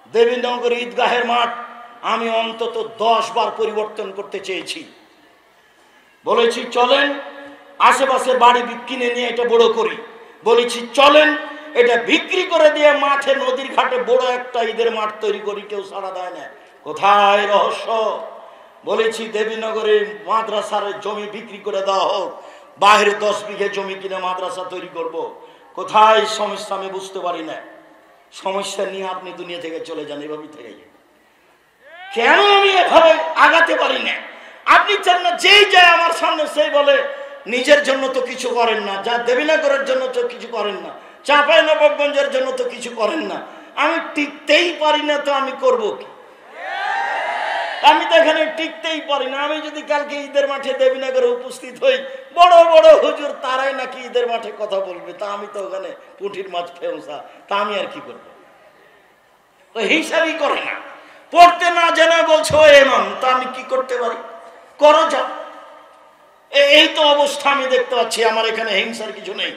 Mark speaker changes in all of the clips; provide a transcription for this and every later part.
Speaker 1: দেবীনগর ঈদগাহের মাঠ আমি অন্তত 10 বার পরিবর্তন করতে চেয়েছি। বলেছি চলেন আশেপাশের বাড়ি কিনে নিয়ে এটা বড় করি, বলেছি চলেন এটা বিক্রি করে দিয়ে মাঠে নদীর ঘাটে বড় একটা ঈদের মাঠ তৈরি করি, কেউ সাড়া দেয় না। কোথায় রহস্য? বলেছি দেবীনগরে মাদ্রাসার জমি বিক্রি করে দেওয়া হোক, বাইরে 10 বিঘে জমি কিনে মাদ্রাসা তৈরি করব। কোথায় সমস্যা আমি বুঝতে পারি না। সমস্যা নিয়ে আপনি দুনিয়া থেকে চলে যান, এভাবেই থেকে যান। কেন আমি এভাবে আগাতে পারি না? আপনি চান না যেই যায় আমার সামনে সেই বলে নিজের জন্য তো কিছু করেন না, যা দেবীনগরের জন্য তো কিছু করেন না, চাঁপাইনবাবগঞ্জের জন্য তো কিছু করেন না। আমি টিকতেই পারি না, তো আমি করব কি? আমি তো এখানে টিকতেই পারি না। আমি যদি কালকে ঈদের মাঠে দেবীনগরে উপস্থিত হই, বড় বড় হুজুর তারাই নাকি ঈদের মাঠে কথা বলবে, তা আমি তো ওখানে পুঁটির মাছ ফেউসা, তা আমি আর কি করবো? তো হিসাবই করে না, পড়তে না জেনে বলছো এমন, তা আমি কি করতে পারি? করো যাও। এই তো অবস্থা আমি দেখতে পাচ্ছি। আমার এখানে হিংসার কিছু নেই,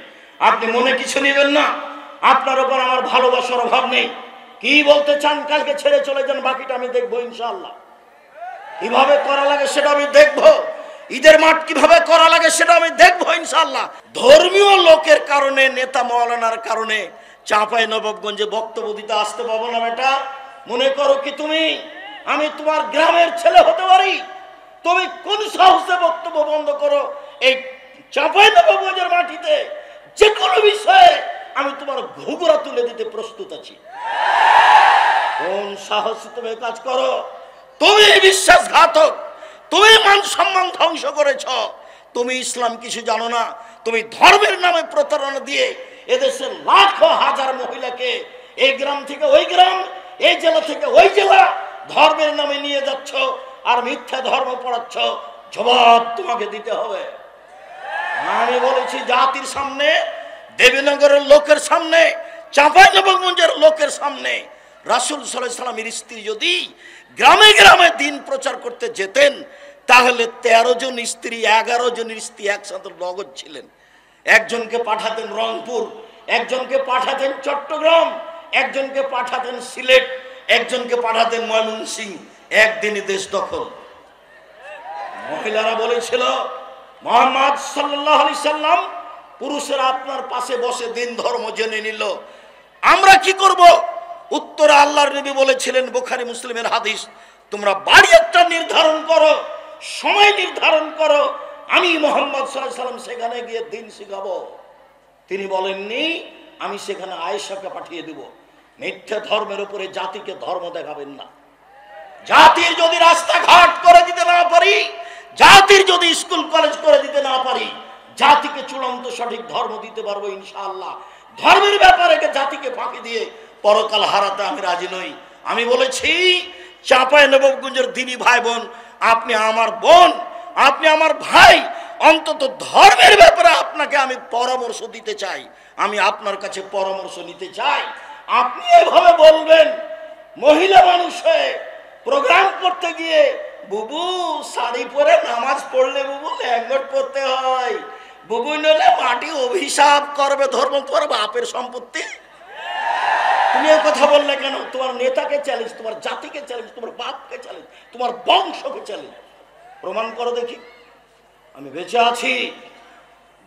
Speaker 1: আপনি মনে কিছু নেবেন না। আপনার উপর আমার ভালোবাসার অভাব নেই। কি বলতে চান কালকে ছেড়ে চলে যান, বাকিটা আমি দেখবো ইনশাআল্লাহ। কিভাবে করা লাগে সেটা আমি দেখবো, ঈদের মাঠ কিভাবে করা লাগে সেটা আমি দেখবো ইনশাআল্লাহ। ধর্মীয় লোকের কারণে, নেতা মৌলানার কারণে চাঁপাইনবাবগঞ্জে বক্তব্য দিতে আসতে পাবো না বেটা? মনে করো কি তুমি আমি তোমার গ্রামের ছেলে হতে পারি? তুমি কোন সাহসে বক্তব্য বন্ধ করো? এই চাঁপাইনবাবগঞ্জের মাটিতে যে কোনো বিষয়ে আমি তোমার ঘুঘুরা তুলে দিতে প্রস্তুত আছি। কোন সাহসে তুমি কাজ করো? তুমি বিশ্বাসঘাতক, তুমি মান সম্মান ধ্বংস করেছ। তুমি ইসলাম কিছু জানো না। তুমি ধর্মের নামে প্রতারণা দিয়ে এদেশের লাখো হাজার মহিলাকে এই গ্রাম থেকে ওই গ্রাম, এই জেলা থেকে ওই জেলা ধর্মের নামে নিয়ে যাচ্ছ আর মিথ্যা ধর্ম পড়াচ্ছ। জবাব তোমাকে দিতে হবে। আমি বলেছি জাতির সামনে, দেবীনগরের লোকের সামনে, চাঁপাইনবাবগঞ্জের লোকের সামনে, রাসূল সাল্লাল্লাহু আলাইহি সাল্লামের স্ত্রী যদি গ্রামে গ্রামে দিন প্রচার করতে যেতেন, তাহলে 13 জন স্ত্রী, 11 জনের স্ত্রী একসাথে নগদ ছিলেন। একজনকে পাঠাতেন রংপুর, একজনকে পাঠাতেন চট্টগ্রাম, একজনকে পাঠাতেন সিলেট, একজনকে পাঠাতেন ময়মনসিংহ। একদিনই দেশ দখল। মহিলারা বলেছিল মুহাম্মদ সাল্লাল্লাহু আলাইহি সাল্লাম, পুরুষেরা আপনার পাশে বসে দিন ধর্ম জেনে নিল, আমরা কি করব? উত্তরে আল্লাহর নবী বলেছিলেন, বুখারী মুসলিমের হাদিস, তোমরা বাড়ি একটা নির্ধারণ করো, সময় নির্ধারণ করো, আমি মুহাম্মদ সাল্লাল্লাহু আলাইহি সাল্লাম সেখানে গিয়ে দিন শিখাবো। তিনি বলেননি আমি সেখানে আয়েশাকে পাঠিয়ে দেব। মিথ্যা ধর্মের উপরে জাতিকে ধর্ম দেখাবেন না। জাতির যদি রাস্তাঘাট করে দিতে না পারি, জাতির যদি স্কুল কলেজ করে দিতে না পারি, জাতিকে চূড়ান্ত সঠিক ধর্ম দিতে পারবো ইনশাআল্লাহ। ধর্মের ব্যাপারে জাতিকে ফাঁকি দিয়ে পরকাল হারাতে আমি রাজি নই। আমি বলেছি চাঁপাইনবাবগঞ্জের দিনী ভাই বোন, আপনি আমার বোন, আপনি আমার ভাই, অন্তত ধর্মের ব্যাপারে আপনাকে আমি পরামর্শ দিতে চাই, আমি আপনার কাছে পরামর্শ নিতে চাই। আপনি এভাবে বলবেন, মহিলা মানুষ হয়ে প্রোগ্রাম করতে গিয়ে, বুবু শাড়ি পরে নামাজ পড়লে বুবু ল্যাঙ্গট পড়তে হয়, বুবু নলে মাটি অভিশাপ করবে, ধর্ম তোমার বাপের সম্পত্তি। তুমি এই কথা বললে কেন? তোমার নেতাকে চ্যালেঞ্জ, তোমার জাতিকে চ্যালেঞ্জ, তোমার বাপকে চ্যালেঞ্জ, তোমার বংশকে চ্যালেঞ্জ। প্রমাণ করো দেখি আমি বেঁচে আছি।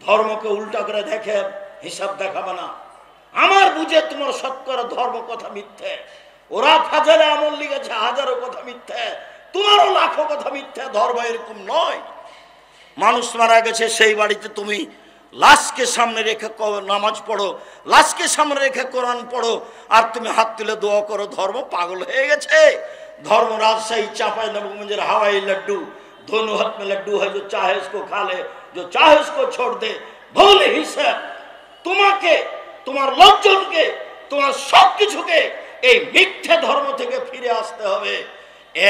Speaker 1: ধর্মকে উল্টা করে দেখে হিসাব দেখাবে না। আমার বুঝে তোমার শতকরা ধর্ম কথা মিথ্যে। ওরা ফাজালে আমল লিখেছে, হাজারো কথা মিথ্যে, তোমারও লাখো কথা মিথ্যে। ধর্ম এরকম নয়। মানুষ মারা গেছে, সেই বাড়িতে তুমি লাশকে সামনে রেখে নামাজ পড়ো, লাশকে সামনে রেখে কোরআন পড়ো, আর তুমি হাত তুলে দোয়া করো। ধর্ম পাগল হয়ে গেছে। ধর্ম রাজশাহী चांपाइनबाबगंज हवाई लड्डू, दोनों हाथ में लड्डू है, जो चाहे उसको खा ले, जो चाहे उसको छोड़ दे। भूल हिसाब তোমাকে, তোমার লোকজনকে, তোমার সবকিছুকে এই মিথ্যা ধর্ম থেকে ফিরে আসতে হবে।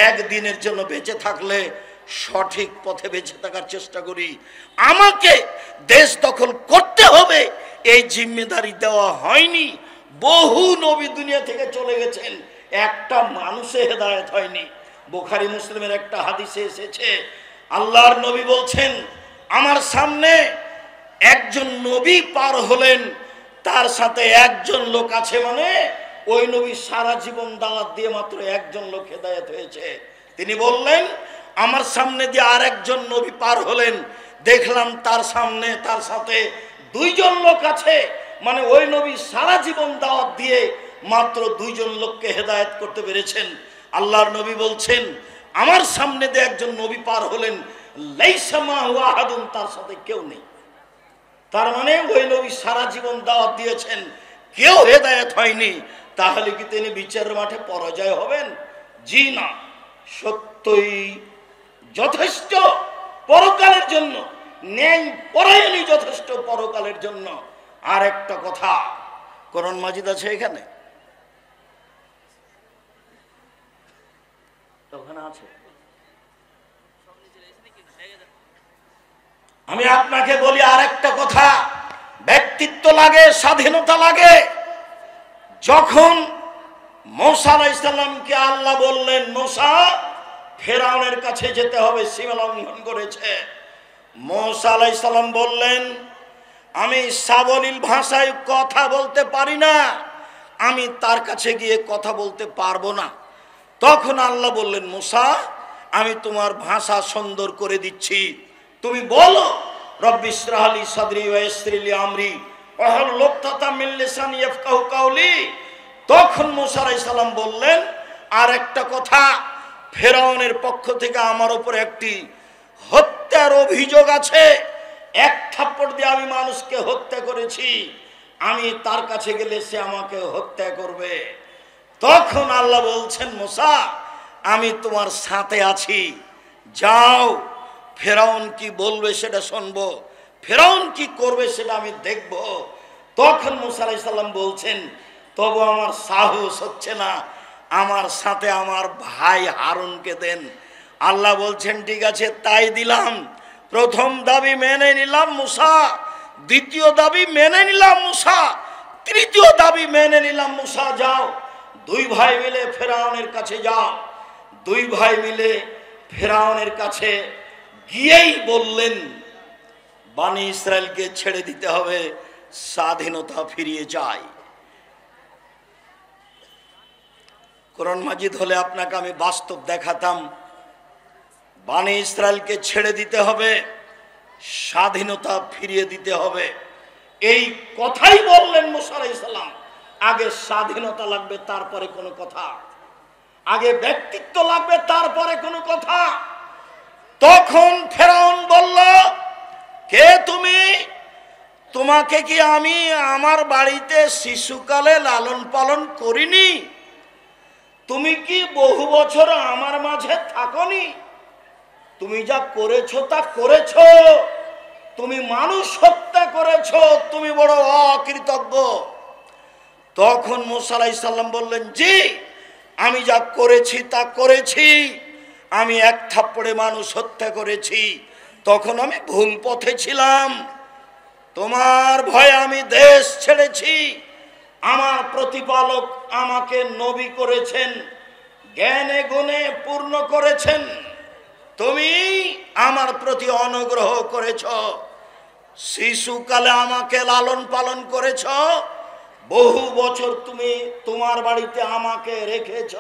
Speaker 1: একদিনের জন্য বেঁচে থাকলে সঠিক পথে বেঁচে থাকার চেষ্টা করি। আমাকে দেশ দখল করতে হবে এই জিম্মেদারি দেওয়া হয়নি। বহু নবী দুনিয়া থেকে চলে গেছেন, একটা মানুষে হেদায়েত হয়নি। বুখারী মুসলিমের একটা হাদিসে এসেছে, আল্লাহর নবী বলছেন, আমার সামনে একজন নবী পার হলেন, তার সাথে একজন লোক আছে, মানে ওই নবী সারা জীবন দাওয়াত দিয়ে মাত্র একজন লোক হেদায়েত হয়েছে। তিনি বললেন, আমার সামনে দিয়ে আর একজন নবী পার হলেন, দেখলাম তার সামনে তার সাথে দুইজন লোক আছে। মানে ওই নবী সারা জীবন দাওয়াত দিয়ে মাত্র দুইজন লোককে হেদায়েত করতে পেরেছেন। আল্লাহর নবী বলছেন, আমার সামনে দিয়ে একজন নবী পার হলেন, লাইসা মাহু আহাদুন, তার সাথে কেউ নেই। তার মানে ওই নবী সারা জীবন দাওয়াত দিয়েছেন, কেউ হেদায়েত হয়নি। তাহলে কি তিনি বিচারের মাঠে পরাজয় হবেন? জি না, সত্যই যথেষ্ট পরকালের জন্য, ন্যায় পরায়ণই যথেষ্ট পরকালের জন্য। আর একটা কথা, কোরআন মাজিদ আছে এখানে, ওখানে আছে। আমি আপনাকে বলি আর একটা কথা, ব্যক্তিত্ব লাগে, স্বাধীনতা লাগে। যখন মূসা আলাইহিস সালামকে আল্লাহ বললেন, মূসা ফেরাউনের কাছে যেতে হবে, সীমা লঙ্ঘন করেছে। মূসা আলাইহিস সালাম বললেন, আমি সাবলীল ভাষায় কথা বলতে পারি না, আমি তার কাছে গিয়ে কথা বলতে পারবো না। তখন আল্লাহ বললেন, মূসা আমি তোমার ভাষা সুন্দর করে দিচ্ছি, তুমি বলো রব্বি ইশরাহ লি সাদরি ওয়া ইয়াসসির লি আমরি ওয়াহলুল উকদাতাম মিন লিসানি ইয়াফকাহু কাওলি। তখন মূসা আলাইহিস সালাম বললেন, আর একটা কথা, ফেরাউনের পক্ষ থেকে আমার উপর একটি হত্যার অভিযোগ আছে। এক থাপ্পড় দিয়ে আমি মানুষকে হত্যা করেছি, আমি তার কাছে গেলে সে আমাকে হত্যা করবে। তখন আল্লাহ বলছেন, মূসা আমি তোমার সাথে আছি, যাও ফেরাউন কি বলবে সেটা শুনবো, ফেরাউন কি করবে সেটা আমি দেখব। তখন মূসা আলাইহিস সালাম বলছেন, তবু আমার সাহস হচ্ছে না, আমার সাথে আমার ভাই হারুনকে দেন। আল্লাহ বলছেন, ঠিক আছে তাই দিলাম। প্রথম দাবি মেনে নিলাম মূসা, দ্বিতীয় দাবি মেনে নিলাম মূসা, তৃতীয় দাবি মেনে নিলাম মূসা, যাও দুই ভাই মিলে ফেরাউনের কাছে যাও। দুই ভাই মিলে ফেরাউনের কাছে গিয়েই বললেন, বনি ইসরায়েলকে ছেড়ে দিতে হবে, স্বাধীনতা ফিরিয়ে চাই। কোরআন মাজিদ হলে আপনাকে আমি বাস্তব দেখাতাম, বনি ইসরায়েলকে ছেড়ে দিতে হবে, স্বাধীনতা ফিরিয়ে দিতে হবে। এই কথাই বললেন মূসা আলাইহিস সালাম। আগে স্বাধীনতা লাগবে, তারপরে কোনো কথা, আগে ব্যক্তিত্ব লাগবে, তারপরে কোনো কথা। তখন ফেরাউন বলল, কে তুমি? তোমাকে কি আমি আমার বাড়িতে শিশুকালে লালন পালন করিনি? তুমি কি বহু বছর আমার মাঝে থাকনি? তুমি যা করেছো তা করেছো, তুমি মানুষ হত্যা করেছো, তুমি বড় অকৃতজ্ঞ। তখন মূসা আলাইহিস সালাম বললেন, জি আমি যা করেছি তা করেছি, আমি এক থাপ্পড়ে মানুষ হত্যা করেছি, তখন আমি ভুল পথে ছিলাম, তোমার ভয়ে আমি দেশ ছেড়েছি। আমার প্রতিপালক আমাকে নবী করেছেন, জ্ঞানে গুণে পূর্ণ করেছেন, তুমি আমার প্রতি অনুগ্রহ করেছ, শিশুকালে আমাকে লালন পালন করেছ, বহু বছর তুমি তোমার বাড়িতে আমাকে রেখেছ,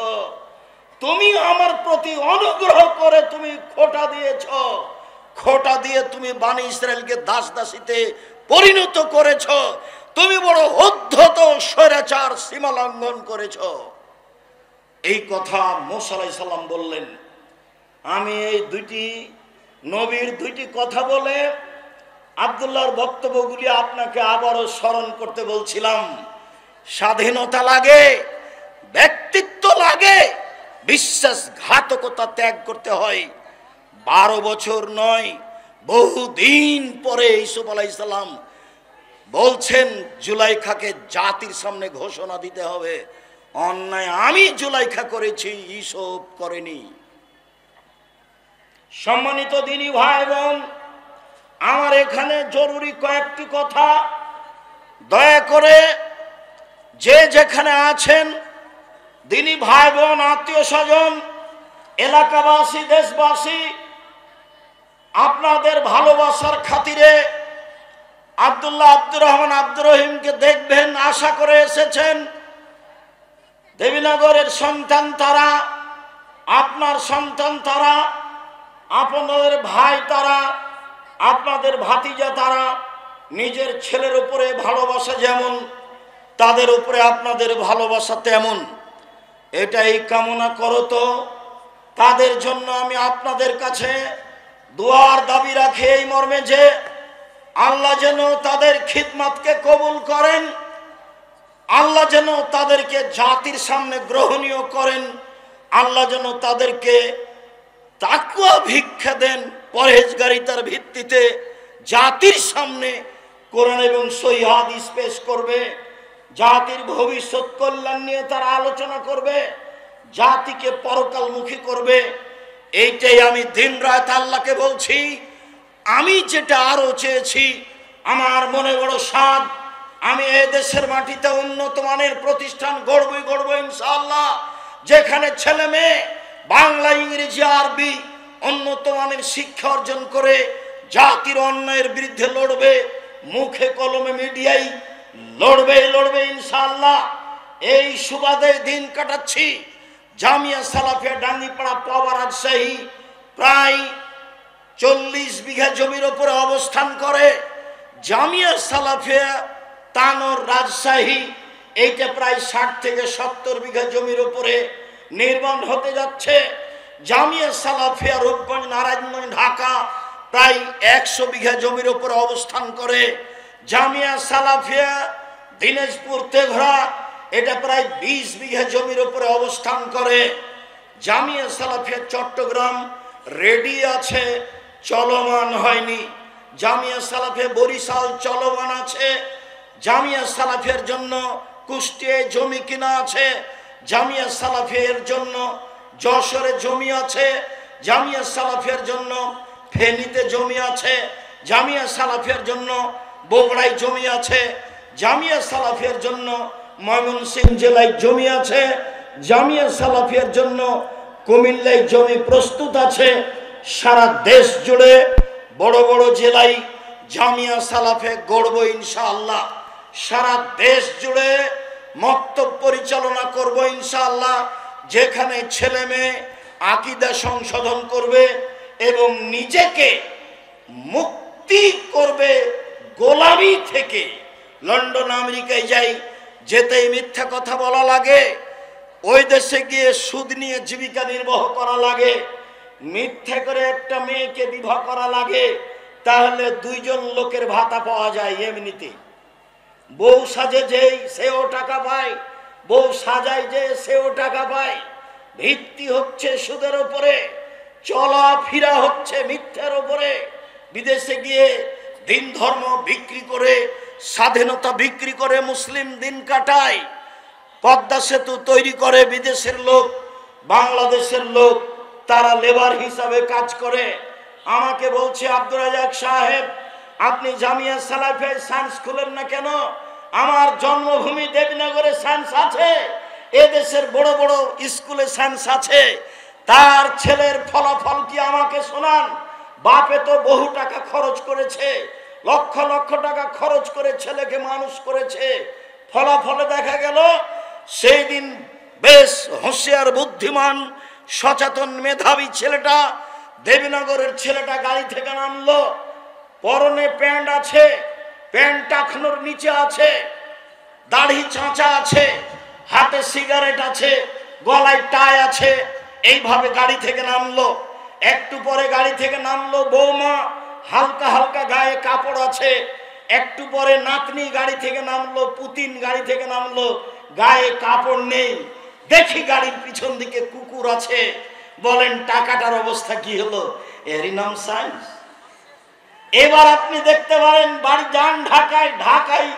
Speaker 1: তুমি আমার প্রতি অনুগ্রহ করে তুমি খোঁটা দিয়েছ, খোঁটা দিয়ে তুমি বনি ইসরায়েলকে দাস দাসীতে পরিণত করেছ, তুমি বড় উদ্ধত স্বৈরাচার সীমা লঙ্ঘন করেছ। এই কথা মূসা আলাইহিস সালাম বললেন। আমি এই দুইটি নবীর দুইটি কথা বলে আব্দুল্লাহর বক্তব্যগুলি আপনাকে আবারও স্মরণ করতে বলছিলাম। স্বাধীনতা লাগে, ব্যক্তিত্ব লাগে, বিশ্বাসঘাতকতা ত্যাগ করতে হয়। 12 বছর নয়, বহুদিন পরে ইউসুফ আলাইহিস সালাম বলছেন জুলাইখাকে জাতির সামনে ঘোষণা দিতে হবে, অন্যায় আমি জুলাইখা করেছি, ইউসুফ করেনি। সম্মানিত দিনী ভাই বোন, আমার এখানে জরুরি কয়েকটি কথা, দয়া করে যে যেখানে আছেন দিনী ভাই বোন, আত্মীয় স্বজন, এলাকাবাসী, দেশবাসী, আপনাদের ভালোবাসার খাতিরে আব্দুল্লাহ আব্দুর রহমান আব্দুর রহিমকে দেখবেন আশা করে এসেছেন। দেবীনগরের সন্তান তারা, আপনার সন্তান তারা, আপনাদের ভাই তারা, আপনাদের ভাতিজা তারা। নিজের ছেলের উপরে ভালোবাসা যেমন, তাদের উপরে আপনাদের ভালোবাসা তেমন। এটাই কামনা করো তো তাদের জন্য আমি আপনাদের কাছে দোয়ার দাবি রাখি এই মর্মে যে আল্লাহ যেন তাদের খিদমতকে কবুল করেন, আল্লাহ যেন তাদেরকে জাতির সামনে গ্রহণীয় করেন, আল্লাহ যেন তাদেরকে তাকওয়া ভিক্ষা দেন, পরহেজগারিতার ভিত্তিতে জাতির সামনে কোরআন এবং সহিহ হাদিস পেশ করবে, জাতির ভবিষ্যৎ কল্যাণ নিয়ে তারা আলোচনা করবে, জাতিকে পরকালমুখী করবে। এইটাই আমি দিন রাত আল্লাহকে বলছি। আমি যেটা আরো চেয়েছি, আমার মনে বড় সাধ, আমি এই দেশের মাটিতে উন্নত মানের প্রতিষ্ঠান গড়বই ইনশাআল্লাহ, যেখানে ছেলে মেয়ে বাংলা, ইংরেজি, আরবি উন্নত মানের শিক্ষা অর্জন করে জাতির অন্যায়ের বিরুদ্ধে লড়বে, মুখে কলমে মিডিয়ায় লড়বে ইনশাআল্লাহ। এই সুবাদে দিন কাটাচ্ছি। জামিয়া সালাফিয়া ডাঙ্গিপাড়া পাওয়া রাজশাহী প্রায় 40 বিঘা জমির উপরে অবস্থান করে। জামিয়া সালাফিয়া তানোর রাজশাহী এইটা প্রায় 60 থেকে 70 বিঘা জমির উপরে নির্মাণ হতে যাচ্ছে। জামিয়া সালাফিয়া রূপগঞ্জ, নারায়ণগঞ্জ, ঢাকা প্রায় 100 বিঘা জমির উপরে অবস্থান করে। জামিয়া সালাফিয়া দিনাজপুর তেঘরা এটা প্রায় 20 বিঘা জমির উপরে অবস্থান করে। জামিয়া সালাফিয়া চট্টগ্রাম রেডি আছে, চলমান হয়নি। জামিয়া সালাফিয়া বরিশাল চলমান আছে। জামিয়া সালাফিয়ার জন্য কুষ্টিয়ায় জমি কিনা আছে। জামিয়া সালাফিয়ার জন্য যশোরে জমি আছে। জামিয়া সালাফিয়ার জন্য ফেনীতে জমি আছে। জামিয়া সালাফিয়ার জন্য বগুড়ায় জমি আছে। জামিয়া সালাফিয়ার জন্য ময়মনসিংহ জেলায় জমি আছে। জামিয়া সালাফিয়ার জন্য কুমিল্লায় জমি প্রস্তুত আছে। সারা দেশ জুড়ে বড় বড় জেলায় জামিয়া সালাফে গড়ব ইনশাআল্লাহ। সারা দেশ জুড়ে মক্তব পরিচালনা করব ইনশাআল্লাহ, যেখানে ছেলে মেয়ে আকীদা সংশোধন করবে এবং নিজেকে মুক্তি করবে গোলামি থেকে। লন্ডন আমেরিকায় যাই, যেতেই মিথ্যা কথা বলা লাগে, ওই দেশে গিয়ে সুদ নিয়ে জীবিকা নির্বাহ করা লাগে, মিথ্যা করে একটা মেয়েকে বিবাহ করা লাগে, তাহলে 2 জন লোকের ভাতা পাওয়া যায় এমনিতে। বউ সাজে যেই সেও টাকা পায়, বউ সাজায় যে সেও টাকা পায়। ভিত্তি হচ্ছে সুদের উপরে, চলাফেরা হচ্ছে মিথ্যার উপরে। বিদেশে গিয়ে দিন ধর্ম বিক্রি করে, স্বাধীনতা বিক্রি করে মুসলিম দিন কাটায়। পদ্মা সেতু তৈরি করে বিদেশের লোক, বাংলাদেশের লোক তারা লেবার হিসাবে কাজ করে। আমাকে বলছে আব্দুর রাজাক সাহেব, আপনি জামিয়া সালাফিয়া সায়েন্স খুলেন না কেন? আমার জন্মভূমি দেবীনগরে সায়েন্স আছে, এদেশের বড় বড় স্কুলে সায়েন্স আছে। তার ছেলের ফলাফল কি আমাকে শোনান। বাপে তো বহু টাকা খরচ করেছে, লক্ষ লক্ষ টাকা খরচ করে ছেলেকে মানুষ করেছে। ফলাফলে দেখা গেল সেই দিন বেশ হুঁশিয়ার, বুদ্ধিমান, সচেতন, মেধাবী ছেলেটা, দেবীনগরের ছেলেটা গাড়ি থেকে নামলো। পরনে প্যান্ট আছে, প্যান্ট টাকনোর নিচে আছে, দাড়ি চাঁচা আছে, হাতে সিগারেট আছে, গলায় টাই আছে। এইভাবে গাড়ি থেকে নামলো। একটু পরে গাড়ি থেকে নামলো বৌমা, হালকা হালকা গায়ে কাপড় আছে। একটু পরে নাতনি গাড়ি থেকে নামলো, পুতিন গাড়ি থেকে নামলো, গায়ে কাপড় নেই। দেখি গাড়ির পিছন দিকে কুকুর আছে। বলেন টাকাটার অবস্থা কি হলো? এরই নাম সায়েন্স। এবার আপনি দেখতে পারেন, বাড়ি যান ঢাকায়, ঢাকায়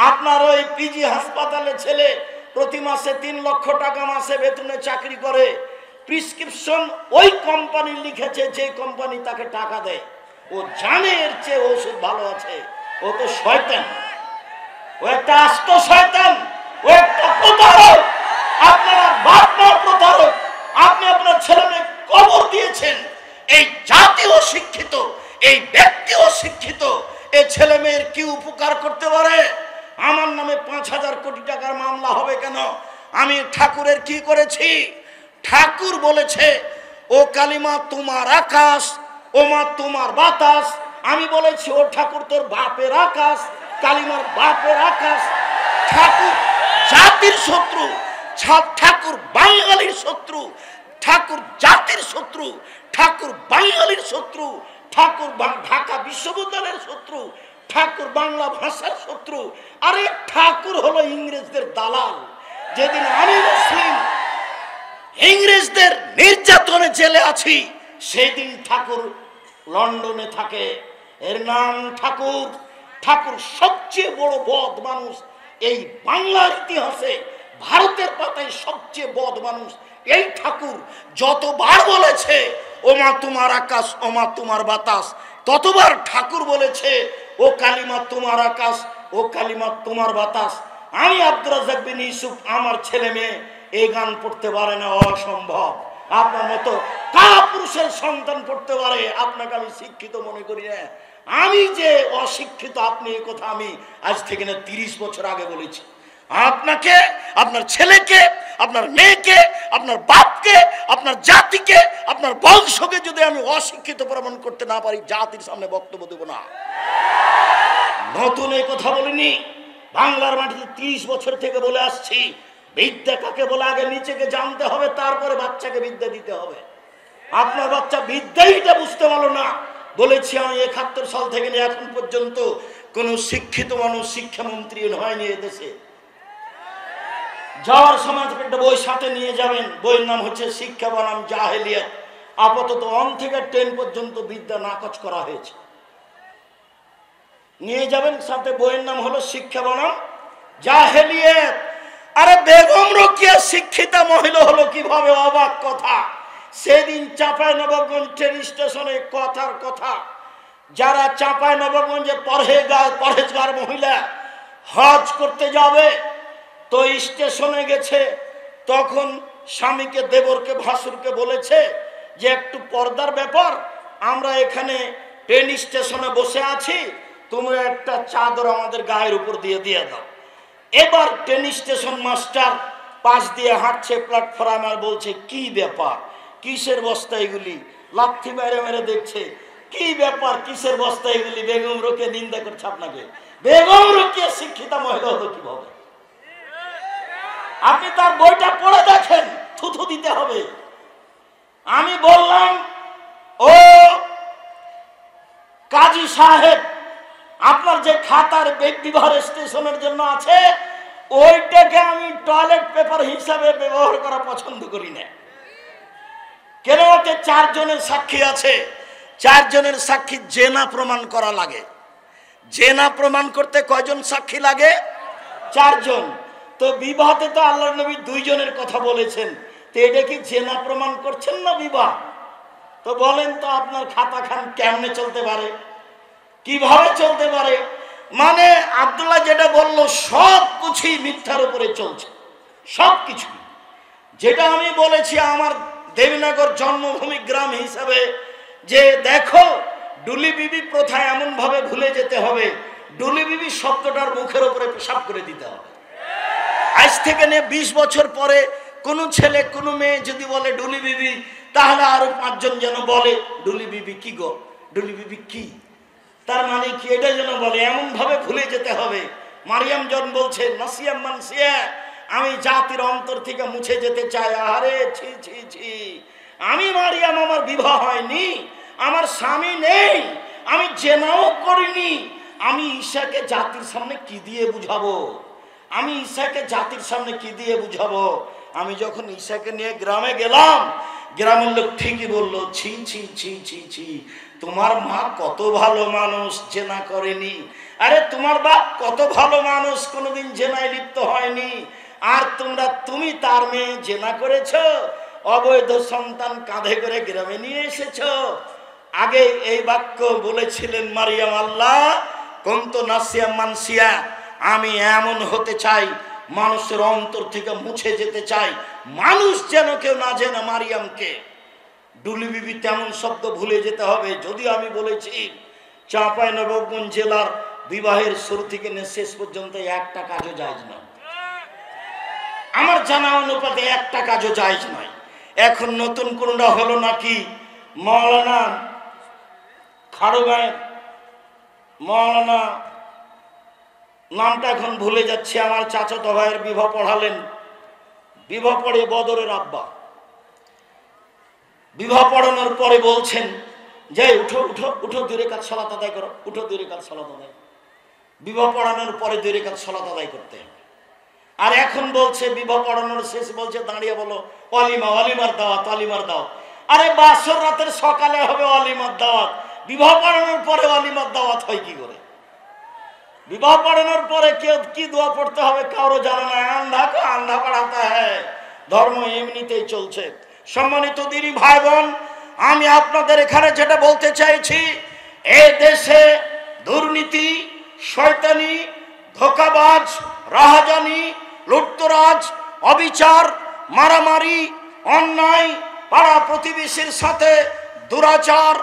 Speaker 1: আপনার ওই পিজি হাসপাতালে ছেলে প্রতি মাসে 3 লক্ষ টাকা মাসে বেতনে চাকরি করে। প্রেসক্রিপশন ওই কোম্পানি লিখেছে যে কোম্পানি তাকে টাকা দেয়। ও জানে এর চেয়ে ওষুধ ভালো আছে। ও তো শয়তান, ও একটা আস্ত শয়তান, ও একটা প্রতারক। আপনারা বাপ মা প্রতারক। আপনি আপনার ছেলে মেয়ে কবর দিয়েছেন। এই জাতীয় শিক্ষিত, এই ব্যক্তিও শিক্ষিত। এই ছেলে মেয়ের কি উপকার করতে পারে? আমার নামে 5,000 কোটি টাকার মামলা হবে কেন? আমি ঠাকুরের কি করেছি? ঠাকুর বলেছে ও কালিমা তোমার আকাশ, ও মা তোমার বাতাস। আমি বলেছি ও ঠাকুর তোর বাপের আকাশ, কালিমার বাপের আকাশ। ঠাকুর জাতির শত্রু, ঠাকুর বাঙালির শত্রু, ঠাকুর জাতির শত্রু, ঠাকুর বাঙালির শত্রু, ঠাকুর ঢাকা বিশ্ববিদ্যালয়ের শত্রু, ঠাকুর বাংলা ভাষার শত্রু। আরে ঠাকুর হলো ইংরেজদের দালাল। যেদিন আমি মুসলিম ইংরেজদের নির্যাতনে জেলে আছি, সেদিন ঠাকুর লন্ডনে থাকে। এর নাম ঠাকুর। ঠাকুর সবচেয়ে বড় বদ মানুষ এই বাংলার ইতিহাসে, ভারতের পাতায় সবচেয়ে বদ মানুষ এই ঠাকুর। যতবার বলেছে ও মা তোমার আকাশ, ও মা তোমার বাতাস, ততবার ঠাকুর বলেছে ও কালিমা তোমার আকাশ, ও কালিমা তোমার বাতাস। আমি আব্দুর রাজ্জাক বিন ইউসুফ, আমার ছেলে মেয়ে এই গান পড়তে পারে না, অসম্ভব। আপনার মতো কাপুরুষের সন্তান পড়তে পারে, আপনাকে আমি শিক্ষিত মনে করি না। আমি যে অশিক্ষিত আপনি এই কথা আমি আজ থেকে না 30 বছর আগে বলেছি। আপনাকে, আপনার ছেলেকে, আপনার মেয়েকে, আপনার বাপকে, আপনার জাতিকে, আপনার বংশকে যদি আমি অশিক্ষিত প্রমাণ করতে না পারি, জাতির সামনে বক্তব্য দেব না। নতুন এই কথা বলিনি, বাংলার মাটিতে 30 বছর থেকে বলে আসছি। বিদ্যা কাকে বলে আগে নিচেকে জানতে হবে, তারপরে বাচ্চাকে বিদ্যা দিতে হবে। আপনার বাচ্চা বিদ্যাইটা বুঝতে পারলো না। বলেছি আমি 71 সাল থেকে নিয়ে এখন পর্যন্ত কোন শিক্ষিত মানুষ শিক্ষামন্ত্রী হয়নি এদেশে। যাওয়ার সময় একটা বই সাথে নিয়ে যাবেন, বইয়ের নাম হচ্ছে শিক্ষা বনাম জাহেলিয়াত। আপাতত 1 থেকে 10 পর্যন্ত বিদ্যা নাকচ করা হয়েছে। নিয়ে যাবেন সাথে, বইয়ের নাম হলো শিক্ষা বনাম জাহেলিয়াত। আরে বেগম রোকেয়া শিক্ষিতা মহিলা হলো কিভাবে? অবাক কথা। সেদিন চাঁপাইনবাবগঞ্জ ট্রেন স্টেশনে কথার কথা, যারা চাঁপাইনবাবগঞ্জে পরহেজগার মহিলা হজ করতে যাবে, তো স্টেশনে গেছে, তখন স্বামীকে, দেবরকে, ভাসুরকে বলেছে যে একটু পর্দার ব্যাপার, আমরা এখানে ট্রেন স্টেশনে বসে আছি, তোমরা একটা চাদর আমাদের গায়ের উপর দিয়ে দাও। এবার ট্রেন স্টেশন মাস্টার পাশ দিয়ে হাঁটছে প্ল্যাটফর্ম, আর বলছে কি ব্যাপার, কিসের বস্তা এগুলি? লাথি মেরে মেরে দেখছে কি ব্যাপার, কিসের বস্তা এগুলি? বেগম রোকেয়া নিন্দা করছে আপনাকে। বেগম রোকেয়া শিক্ষিতা মহিলা হলো কিভাবে? আপনি তার বইটা পড়ে দেখেন, থুথু দিতে হবে। আমি বললাম ও কাজী সাহেব, আপনার যে খাতার বিবাহ স্টেশনের জন্য আছে, ওইটাকে আমি টয়লেট পেপার হিসাবে ব্যবহার করা পছন্দ করি না। কেন? ওতে 4 জনের সাক্ষী আছে, 4 জনের সাক্ষী জেনা প্রমাণ করা লাগে। জেনা প্রমাণ করতে কয়জন সাক্ষী লাগে? 4 জন। তো বিবাহতে তো আল্লাহর নবী 2 জনের কথা বলেছেন, তো এটা কি জেনা প্রমাণ করছেন না বিবাহ? তো বলেন তো আপনার খাতা খান কেমনে চলতে পারে, কিভাবে চলতে পারে? মানে আব্দুল্লাহ যেটা বললো সব কিছুই মিথ্যার উপরে চলছে, সব কিছু। যেটা আমি বলেছি আমার দেবীনগর জন্মভূমি গ্রাম হিসাবে, যে দেখো ডুলি বিবি প্রথা এমন ভাবে ভুলে যেতে হবে, ডুলি বিবি শব্দটার মুখের উপরে পেশাব করে দিতে হবে। আজ থেকে নিয়ে 20 বছর পরে কোনো ছেলে কোনো মেয়ে যদি বলে ডুলি বিবি, তাহলে আরো 5 জন যেন বলে ডুলি বিবি কি গো, ডুলি বিবি কি, তার মানে কি, এটা যেন বলে। এমন ভাবে ভুলে যেতে হবে। মারিয়াম জন বলছে নাসিয়াম মানসিয়া, আমি জাতির অন্তর থেকে মুছে যেতে চাই। আরে ছি ছি ছি, আমি মারিয়াম, আমার বিবাহ হয়নি, আমার স্বামী নেই, আমি জেনাও করিনি। আমি ঈশাকে জাতির সামনে কি দিয়ে বুঝাবো? আমি ঈশাকে জাতির সামনে কি দিয়ে বুঝাবো? আমি যখন ঈশাকে নিয়ে গ্রামে গেলাম, গ্রামের লোক ঠিকই বললো ছি ছি ছি ছি ছি, তোমার মা কত ভালো মানুষ, জেনা করেনি। আরে তোমার বাপ কত ভালো মানুষ, কোনোদিন জেনায় লিপ্ত হয়নি। আর তুমি তার মেয়ে জেনা করেছো, অবৈধ সন্তান কাঁধে করে গ্রামে নিয়ে এসেছো। আগে এই বাক্য বলেছিলেন মারিয়াম, আল্লাহ কুনতু নাসিয়া মানসিয়া, আমি এমন হতে চাই, মানুষের অন্তর থেকে মুছে যেতে চাই, মানুষ যেন কেউ না জেনে মারিয়ামকে। ডুলি বিবি তেমন শব্দ ভুলে যেতে হবে। যদি আমি বলেছি চাঁপাইনবাবগঞ্জ জেলার বিবাহের শুরু থেকে শেষ পর্যন্ত একটা কাজও জায়েজ না। আমার জানা অনুপাতে একটা কাজও জায়েজ নয়। এখন নতুন কোনটা হলো নাকি মাওলানা খাড়গাঁয়ের মাওলানা, নামটা এখন ভুলে যাচ্ছে, আমার চাচাতো ভাইয়ের বিবাহ পড়ালেন, বিবাহ পড়ে বদরের আব্বা, বিবাহ পড়ানোর পরে বলছেন যে উঠো উঠো উঠো, 2 রাকাত সালাত আদায় করো, উঠো 2 রাকাত সালাত আদায়। বিবাহ পড়ানোর পরে 2 রাকাত সালাত আদায় করতে হবে। আর এখন বলছে বিবাহ পড়ানোর শেষ বলছে দাঁড়িয়ে বলো অলিমা, অলিমার দাওয়াত, অলিমার দাওয়াত। আরে বাসর রাতের সকালে হবে অলিমার দাওয়াত, বিবাহ পড়ানোর পরে অলিমার দাওয়াত হয় কি করে? বিবাহ পড়ানোর পরে কেউ কি দোয়া পড়তে হবে কারো জানা নাই। আন্ধা কো আন্ধা পড়াতে হয়, ধর্ম এমনিতেই চলছে। সম্মানিত দিনী ভাই বোন, আমি আপনাদের এখানে যেটা বলতে চাইছি, এ দেশে দুর্নীতি, শয়তানি, ধোঁকাবাজ, রাহাজানি, লুটতরাজ, অবিচার, মারামারি, অন্যায়, পাড়া প্রতিবেশীর সাথে দুরাচার,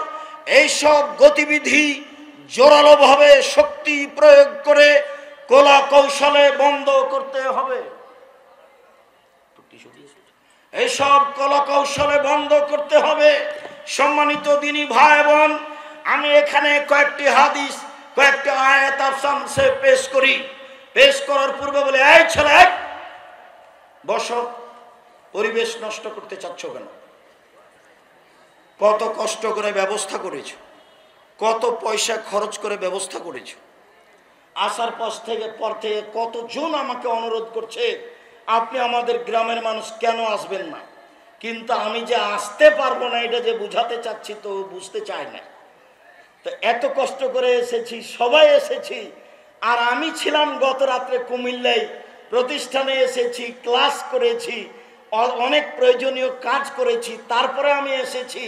Speaker 1: এইসব গতিবিধি জোরালোভাবে শক্তি প্রয়োগ করে কলা কৌশলে বন্ধ করতে হবে। এইসব কলা কৌশলে বন্ধ করতে হবে। সম্মানিত দিনী ভাই বোন, আমি এখানে কয়েকটি হাদিস, কয়েকটি আয়াত আফসানসে পেশ করি। পেশ করার পূর্বে বলে, এই ছেলে বসো, পরিবেশ নষ্ট করতে চাচ্ছ কেন? কত কষ্ট করে ব্যবস্থা করেছো, কত পয়সা খরচ করে ব্যবস্থা করেছো। আসার পর থেকে কতজন আমাকে অনুরোধ করছে আপনি আমাদের গ্রামের মানুষ কেন আসবেন না, কিন্তু আমি যে আসতে পারবো না এটা যে বুঝাতে চাচ্ছি তো বুঝতে চায় না। তো এত কষ্ট করে এসেছি, সবাই এসেছি। আর আমি ছিলাম গত রাত্রে কুমিল্লায়, প্রতিষ্ঠানে এসেছি, ক্লাস করেছি, অনেক প্রয়োজনীয় কাজ করেছি, তারপরে আমি এসেছি।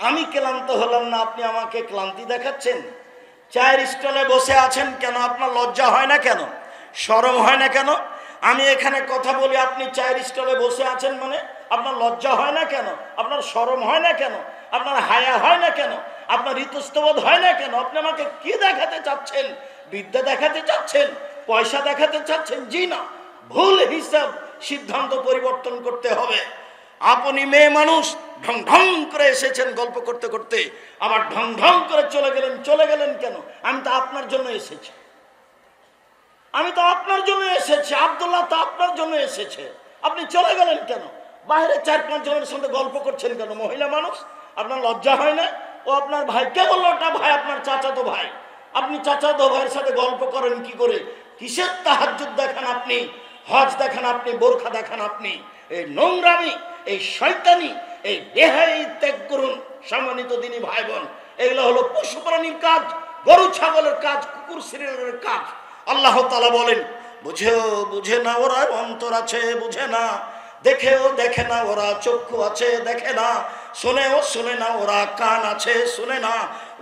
Speaker 1: আমি ক্লান্ত হলাম না, আপনি আমাকে ক্লান্তি দেখাচ্ছেন? চায়ের স্টলে বসে আছেন কেন? আপনার লজ্জা হয় না কেন? শরম হয় না কেন? আমি এখানে কথা বলি, আপনি চায়ের স্টলে বসে আছেন মানে আপনার লজ্জা হয় না কেন? আপনার শরম হয় না কেন? আপনার হায়া হয় না কেন? আপনার ইতস্তবোধ হয় না কেন? আপনি আমাকে কি দেখাতে চাচ্ছেন? বিদ্যা দেখাতে চাচ্ছেন? পয়সা দেখাতে চাচ্ছেন? জি না, ভুল হিসাব, সিদ্ধান্ত পরিবর্তন করতে হবে। আপনি মেয়ে মানুষ, ঢং ঢং করে এসেছেন গল্প করতে করতে, আবার ঢং ঢং করে চলে গেলেন। চলে গেলেন কেন? আমি তো আপনার জন্য এসেছি, আমি তো আপনার জন্য এসেছি, আব্দুল্লাহ তো আপনার জন্য এসেছে, আপনি চলে গেলেন কেন? বাইরে 4-5 জনের সঙ্গে গল্প করছেন কেন? মহিলা মানুষ, আপনার লজ্জা হয় না? ও আপনার ভাই, কে বললো ওটা ভাই? আপনার চাচাতো ভাই। আপনি চাচাতো ভাইয়ের সাথে গল্প করেন কি করে? কিসের তাহাজ্জুদ দেখান আপনি, হজ দেখান আপনি, বোরখা দেখান আপনি? এই নোংরামি, এই শয়তানি, এই বেহায়াই ত্যাগ করুন। সম্মানিত দিনী ভাই বোন, এগুলো হলো পশু প্রাণীর কাজ, গরু ছাগলের কাজ, কুকুর সিরিয়ালের কাজ। আল্লাহ তাআলা বলেন, বুঝে না ওরা, অন্তর আছে বুঝে না, দেখেও দেখে না ওরা, চক্ষু আছে দেখে না, শোনেও শোনে না ওরা, কান আছে শোনে না।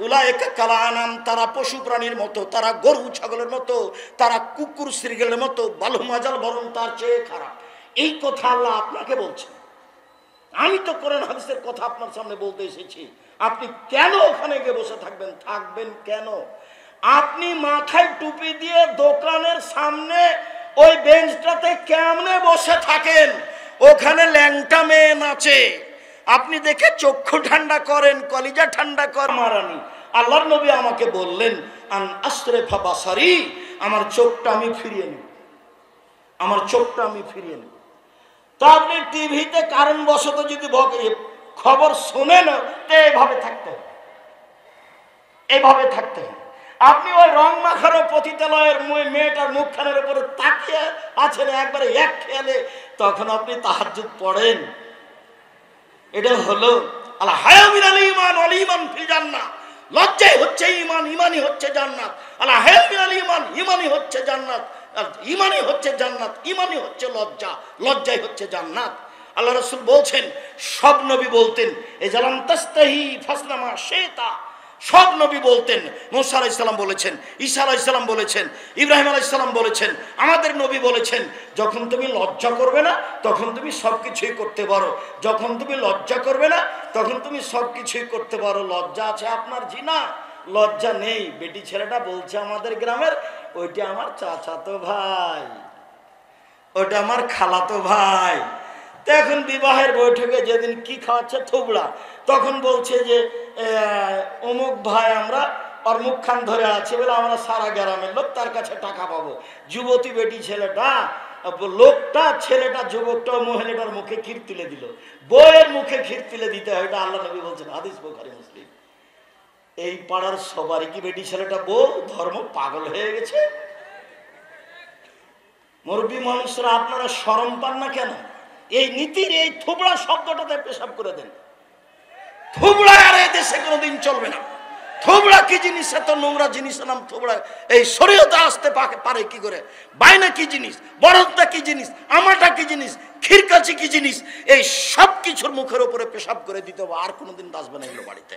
Speaker 1: উলাইকা কাল আনাম, তারা পশু প্রাণীর মতো, তারা গরু ছাগলের মতো, তারা কুকুর সিরিয়ালের মতো, বালুম আজাল, বরং তার চেয়ে খারাপ। এই কথা আল্লাহ আপনাকে বলছেন। আমি তো কোরআন হাদিসের কথা আপনার সামনে বলতে এসেছি। আপনি কেন ওখানে গিয়ে বসে থাকবেন? থাকবেন কেন? আপনি মাথায় টুপি দিয়ে দোকানের সামনে ওই বেঞ্চটাতে কেমনে বসে থাকেন? ওখানে ল্যাংটা মেয়ে নাচে, আপনি দেখে চক্ষু ঠান্ডা করেন, কলিজা ঠান্ডা কর মারানি। আল্লাহর নবী আমাকে বললেন, আন আসরিফা বাসারি, আমার চোখটা আমি ফিরিয়ে নেব, আমার চোখটা আমি ফিরিয়ে নেব। তো আপনি টিভিতে কারণবশত যদি খবর শোনেন, তো এইভাবে থাকতে হবে, এইভাবে থাকতে হবে। আপনি ওই রং মাখানো পতিতালয়ের মেয়েটার মুখখানের উপরে তাকিয়ে আছেন একবারে এক খেয়ালে, তখন আপনি তাহাজ্জুদ পড়েন। এটা হলো আল্লাহ হায়া মিনাল ঈমান ওয়াল ঈমান ফিল জান্নাহ। লজ্জাই হচ্ছে ঈমান, ঈমানই হচ্ছে জান্নাত। আল্লাহ হায়া মিনাল ঈমান, ঈমানই হচ্ছে জান্নাত, ঈমানই হচ্ছে জান্নাত, ঈমানই হচ্ছে লজ্জা, লজ্জাই হচ্ছে জান্নাত। আল্লাহ রাসূল বলছেন, সব নবী বলতেন এজালাম তাস্তাহি ফাসনামা শেতা। সব নবী বলতেন। মুসা আলাইহিস সালাম বলেছেন, ঈসা আলাইহিস সালাম বলেছেন, ইব্রাহিম আলাইহিস সালাম বলেছেন, আমাদের নবী বলেছেন, যখন তুমি লজ্জা করবে না তখন তুমি সবকিছুই করতে পারো, যখন তুমি লজ্জা করবে না তখন তুমি সবকিছুই করতে পারো। লজ্জা আছে আপনার? জি না, লজ্জা নেই। বেটি ছেলেটা বলছে আমাদের গ্রামের, ওইটা আমার চাচাতো ভাই, ওটা আমার খালাতো ভাই। তো এখন বিবাহের বৈঠকে যেদিন কি খাওয়াচ্ছে থুবড়া, তখন বলছে যে অমুক ভাই আমরা আর মুখখান ধরে আছে বলে আমরা সারা গ্রামের লোক তার কাছে টাকা পাবো। যুবতী বেটি ছেলেটা লোকটা ছেলেটা যুবকটা মহিলাটার মুখে ক্ষীর তুলে দিল। বউয়ের মুখে ক্ষীর তুলে দিতে হয়, এটা আল্লাহ নবী বলছেন, হাদিস বুখারী মুসলিম। এই পাড়ার সবারই কি বেটি ছেলেটা বউ ধর্ম পাগল হয়ে গেছে? মুরব্বী মানুষরা আপনারা শরম পান না কেন? এই নীতির এই থুবড়া শব্দটাতে পেশাব করে দেন। থুবড়া আর এই দেশে কোনোদিন চলবে না। থুবড়া কি জিনিস? এত নোংরা জিনিস নাম থুবড়া এই শরীয়তে আসতে পারে কি করে? বাইনা কি জিনিস, বরদটা কি জিনিস, আমাটা কি জিনিস, খিরকাচি কি জিনিস, এই সব কিছুর মুখের উপরে পেশাব করে দিতে হবে। আর কোনোদিন আসবে না এগুলো বাড়িতে।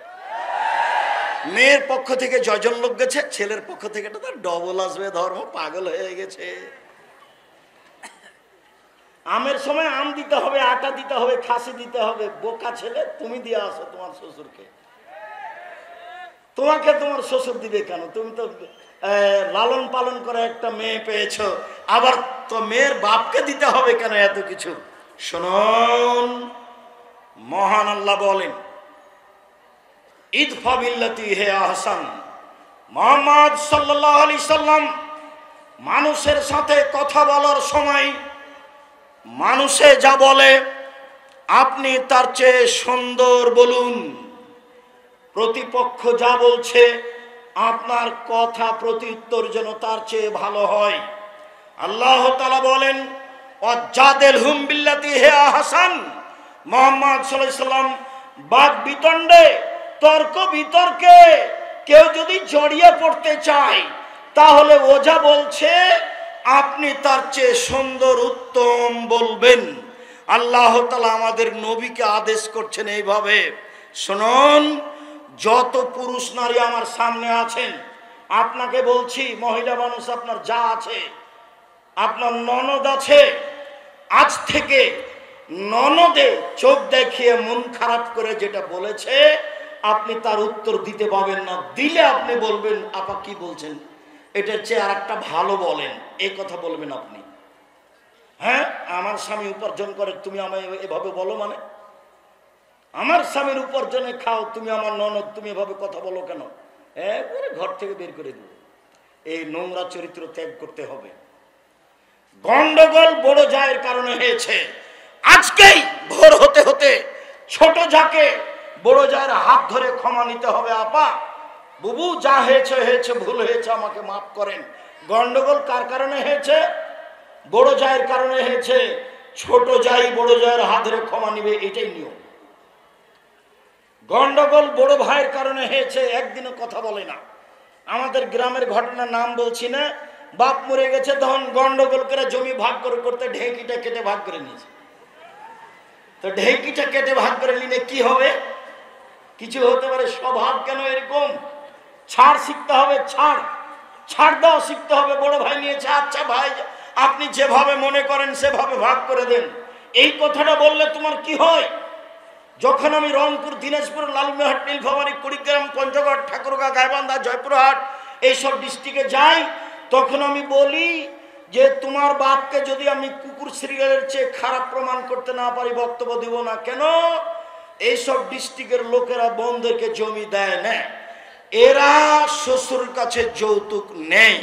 Speaker 1: মেয়ের পক্ষ থেকে জয়জন লোক গেছে, ছেলের পক্ষ থেকে তো ডবল আসবে। ধর্ম পাগল হয়ে গেছে। আমের সময় আম দিতে হবে, আটা দিতে হবে, খাসি দিতে হবে। বোকা ছেলে, তুমি দিয়ে আসো তোমার শ্বশুরকে। তোমাকে তোমার শ্বশুর দিবে কেন? তুমি তো লালন পালন করে একটা মেয়ে পেয়েছো, আবার তো মেয়ের বাপকে দিতে হবে কেন এত কিছু? শুনুন, মহান আল্লাহ বলেন, ইদফা বিল্লাতি হে আহসান। মুহাম্মদ সাল্লাল্লাহু আলাইহি সাল্লাম মানুষের সাথে কথা বলার সময় মানুষে যা বলে আপনি তার চেয়ে সুন্দর বলুন। প্রতিপক্ষ যা বলছে আপনার কথা প্রত্যুত্তর যেন তার চেয়ে ভালো হয়। আল্লাহ তাআলা বলেন, ওয়াজাদিলহুম বিল্লাতি হে আহসান। মুহাম্মদ সাল্লাল্লাহু আলাইহি সাল্লাম বাদ বিতণ্ডে, তর্ক বিতর্কে কেউ যদি জড়িয়ে পড়তে চায়, তাহলে ও যা বলছে আপনি তার চেয়ে সুন্দর উত্তম বলবেন। আল্লাহ তাআলা আমাদের নবীকে আদেশ করছেন এইভাবে। শুনুন, যত পুরুষ নারী আমার সামনে আছেন, আপনাকে বলছি, মহিলা মানুষ আপনার যা আছে, আপনার ননদ আছে, আজ থেকে ননদে চোখ দেখিয়ে মন খারাপ করে যেটা বলেছে আপনি তার উত্তর দিতে পাবেন না। দিলে আপনি বলবেন, আপা কি বলছেন, এটার চেয়ে আর একটা ভালো বলেন, এই কথা বলবেন আপনি। হ্যাঁ, আমার স্বামী উপার্জন করে, তুমি আমায় এভাবে বলো? মানে আমার স্বামীর উপার্জনে খাও, তুমি আমার ননদ, তুমি এভাবে কথা বলো কেন? একবারে ঘর থেকে বের করে দেব। এই নোংরা চরিত্র ত্যাগ করতে হবে। গন্ডগোল বড় জায়ের কারণে হয়েছে। আজকেই ভোর হতে হতে ছোট যাকে বড় জায়ের হাত ধরে ক্ষমা নিতে হবে। আপা, বুবু, যা হয়েছে হয়েছে, ভুল হয়েছে, আমাকে মাফ করেন। গন্ডগোল কার কারণে হয়েছে? বড় জায়ের কারণে হয়েছে। ছোট জাই বড় জায়ের হাত ধরে ক্ষমা নিবে, এটাই নিয়ম। গন্ডগোল বড় ভাইয়ের কারণে হয়েছে, একদিনও কথা বলে না। আমাদের গ্রামের ঘটনার নাম বলছি না, বাপ মরে গেছে, তখন গন্ডগোল করে জমি ভাগ করে করতে ঢেঁকিটা কেটে ভাগ করে নিয়েছে। তো ঢেঁকিটা কেটে ভাগ করে নিলে কি হবে? কিছু হতে পারে। স্বভাব কেন এরকম? ছাড় শিখতে হবে, ছাড় দেওয়া শিখতে হবে। বড় ভাই নিয়েছে, আচ্ছা ভাই আপনি যেভাবে মনে করেন সেভাবে ভাগ করে দেন। এই কথাটা বললে তোমার কি হয়? যখন আমি রংপুর, দিনাজপুর, লালমনিরহাট, নীলফামারী, কুড়িগ্রাম, পঞ্চগড়, ঠাকুরগাঁও, গাইবান্ধা, জয়পুরহাট এইসব ডিস্ট্রিক্টে যাই, তখন আমি বলি যে তোমার বাপকে যদি আমি কুকুর সিরিয়ালের চেয়ে খারাপ প্রমাণ করতে না পারি, বক্তব্য দিব না। কেন? এইসব ডিস্ট্রিক্টের লোকেরা বোনদেরকে জমি দেয় না, এরা শ্বশুর কাছে যৌতুক নেই।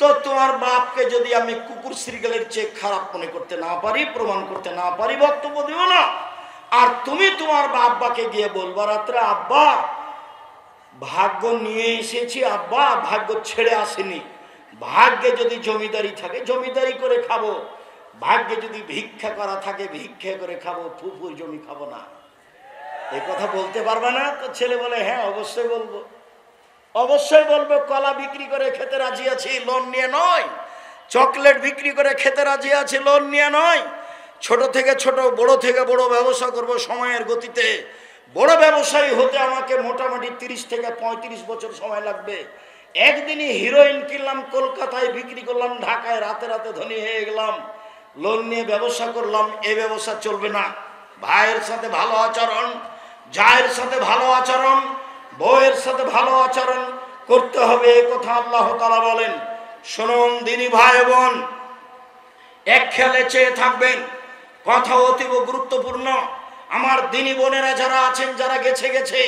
Speaker 1: তো তোমার বাপকে যদি আমি কুকুর সিরিয়ালের চেয়ে খারাপ মনে করতে না পারি, প্রমাণ করতে না পারি, বক্তব্য দিব না। আর তুমি তোমার আব্বাকে গিয়ে বলবা রাত্রে, আব্বা ভাগ্য নিয়ে এসেছি, আব্বা ভাগ্য ছেড়ে আসেনি। ভাগ্যে যদি জমিদারি থাকে জমিদারি করে খাবো, ভাগ্যে যদি ভিক্ষা করা থাকে ভিক্ষা করে খাবো, ফুফুর জমি খাবো না। এই কথা বলতে পারবে না? তো ছেলে বলে, হ্যাঁ অবশ্যই বলবো, অবশ্যই বলবো। কলা বিক্রি করে খেতে রাজি আছি, লোন নিয়ে নয়। চকলেট বিক্রি করে খেতে রাজি আছি, লোন নিয়ে নয়। ছোট থেকে ছোট, বড় থেকে বড় ব্যবসা করব সময়ের গতিতে। বড় ব্যবসায়ী হতে আমাকে মোটামুটি 30 থেকে 35 বছর সময় লাগবে। একদিনই হিরোইন কিনলাম, কলকাতায় বিক্রি করলাম, ঢাকায় রাতে রাতে ধনী হয়ে গেলাম, লোন নিয়ে ব্যবসা করলাম। এ ব্যবসা চলবে না। ভাইয়ের সাথে ভালো আচরণ, জায়ের সাথে ভালো আচরণ, বউয়ের সাথে ভালো আচরণ করতে হবে, এ কথা আল্লাহ তাআলা বলেন। শুনুন দিনী ভাই বোন, এক খেয়ালে চেয়ে থাকবেন। কথা অতীব গুরুত্বপূর্ণ। আমার দিনী বোনেরা যারা আছেন, যারা গেছে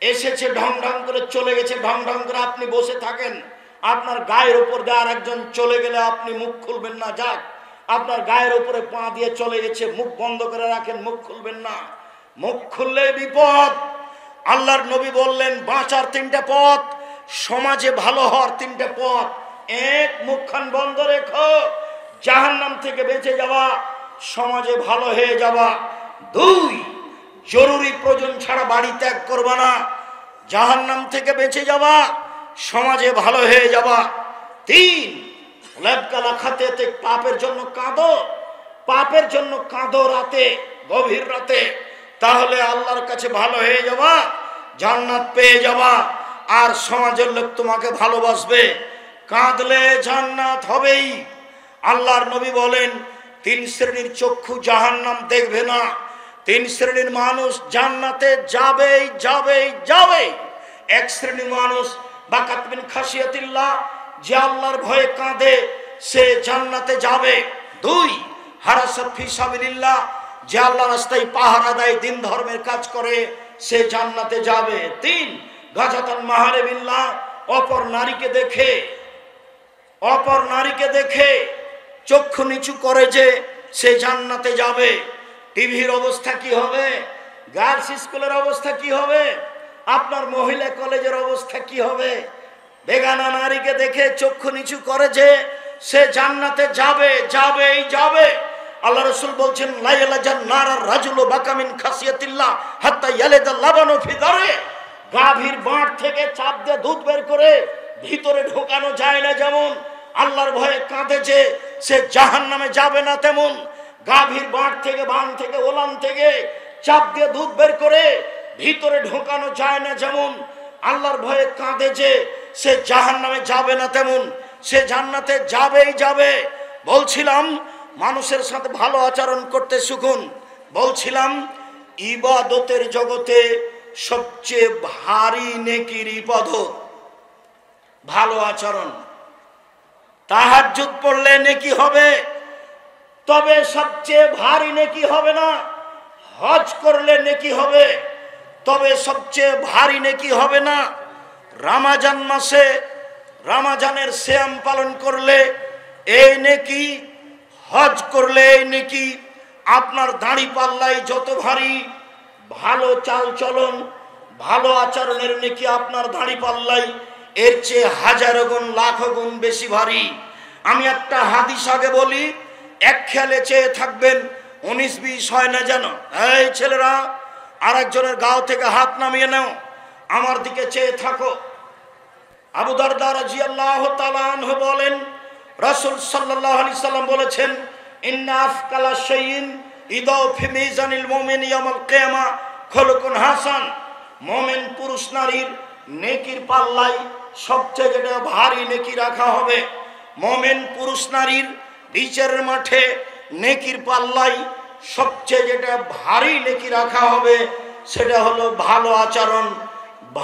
Speaker 1: এসেছে ঢং ঢং করে চলে গেছে, ঢং ঢং করে আপনি বসে থাকেন, আপনার গায়ের উপর দিয়ে আর একজন চলে গেলে আপনি মুখ খুলবেন না। যাক, আপনার গায়ের উপরে পা দিয়ে চলে গেছে, মুখ বন্ধ করে রাখেন, মুখ খুলবেন না। মুখ খুললে বিপদ। আল্লাহর নবী বললেন বাঁচার তিনটা পথ, সমাজে ভালো হওয়ার তিনটা পথ। এক, মুখখান বন্ধ রেখো, জাহান্নাম থেকে বেঁচে যাওয়া, সমাজে ভালো হয়ে যাওয়া। দুই, জরুরি প্রয়োজন ছাড়া বাড়ি ত্যাগ করবা না, জাহান্নাম থেকে বেঁচে যাওয়া, সমাজে ভালো হয়ে যাওয়া। তিন, লেবকালা খাতে পাপের জন্য কাঁদো, পাপের জন্য কাঁদো রাতে, গভীর রাতে, তাহলে আল্লাহর কাছে ভালো হয়ে যাওয়া, জান্নাত পেয়ে যাওয়া, আর সমাজের লোক তোমাকে ভালোবাসবে। কাঁদলে জান্নাত হবেই। আল্লাহর নবী বলেন তিন শ্রেণীর চক্ষু জাহান্নাম দেখবে না, তিন শ্রেণীর মানুষ জান্নাতে যাবেই যাবেই যাবে। এক শ্রেণীর মানুষ বাকাত মিন খাশিয়াতিল্লাহ, যে আল্লাহর ভয়ে কাঁদে, সে জান্নাতে যাবে। দুই, হারাসাত ফি সাবিলিল্লাহ, যে আল্লাহর রাস্তায় পাহারা দেয়, দিন ধর্মের কাজ করে, সে জান্নাতে যাবে। তিন, গাজাতান মাহারিবিল্লাহ, অপর নারীকে দেখে চক্ষু নিচু করে, যে সে জান্নাতে যাবে। টিভির অবস্থা কি হবে, গার্লস স্কুলের অবস্থা কি হবে, আপনার মহিলা কলেজের অবস্থা কি হবে? বেগানা নারীকে দেখে চক্ষু নিচু করে, যে সে জান্নাতে যাবে যাবেই যাবে। আল্লাহ রাসূল বলছেন লা ইয়ালাজান নারার রাজুলু বাকামিন খাসিয়াতিল্লাহ হাত্তা ইয়ালিদা লাবানু ফি দারে, গাভীর বাঁট থেকে চাপ দিয়ে দুধ বের করে ভিতরে ঢোকানো যায় না, যেমন আল্লাহর ভয়ে কাঁদে যে সে জাহান্নামে যাবে না, তেমন গাভীর বাঁট থেকে, বান থেকে, ওলান থেকে চাপ দিয়ে দুধ বের করে ভিতরে ঢোকানো যায় না, যেমন আল্লাহর ভয়ে কাঁদে যে সে জাহান্নামে যাবে না, তেমন সে জান্নাতে যাবেই যাবে। বলছিলাম মানুষের সাথে ভালো আচরণ করতে শিখুন। বলছিলাম ইবাদতের জগতে সবচেয়ে ভারী নেকির ইবাদত ভালো আচরণ। তাহাজ্জুদ পড়লে নেকি হবে, তবে সবচেয়ে ভারী নেকি হবে না। হজ করলে নেকি হবে, তবে সবচেয়ে ভারী নেকি হবে না। রমজান মাসে রমজানের সিয়াম পালন করলে এই নেকি, হজ করলে এই নেকি। আপনার দাড়ি পাল্লাই যত ভারী, ভালো চাল চলন, ভালো আচরণের নেকি আপনার দাড়ি পাল্লাই এর চেয়ে হাজারো গুণ, লাখো গুণ বেশি ভারী। আমি একটা হাদিস আগে বলি, এক খেয়ালে চেয়ে থাকবেন, 19-20 হয় না যেন। এই ছেলেরা, আর একজনের গাও থেকে হাত নামিয়ে নাও, আমার দিকে চেয়ে থাকো। আবু দারদা রাদিয়াল্লাহু তাআলা আনহু বলেন রাসূল সাল্লাল্লাহু আলাইহি সাল্লাম বলেছেন ইন্না আফকালা শাইইন ইদাউ ফি মিজানিল মুমিন ইয়াউমাল কিয়ামা খুলুকুন হাসান। মুমিন পুরুষ নারীর নেকির পাল্লায় সবচেয়ে যেটা ভারী নেকি রাখা হবে, মুমিন পুরুষ নারীর বিচারের মাঠে নেকির পাল্লায় সবচেয়ে যেটা ভারী নেকি রাখা হবে, সেটা হলো ভালো আচরণ,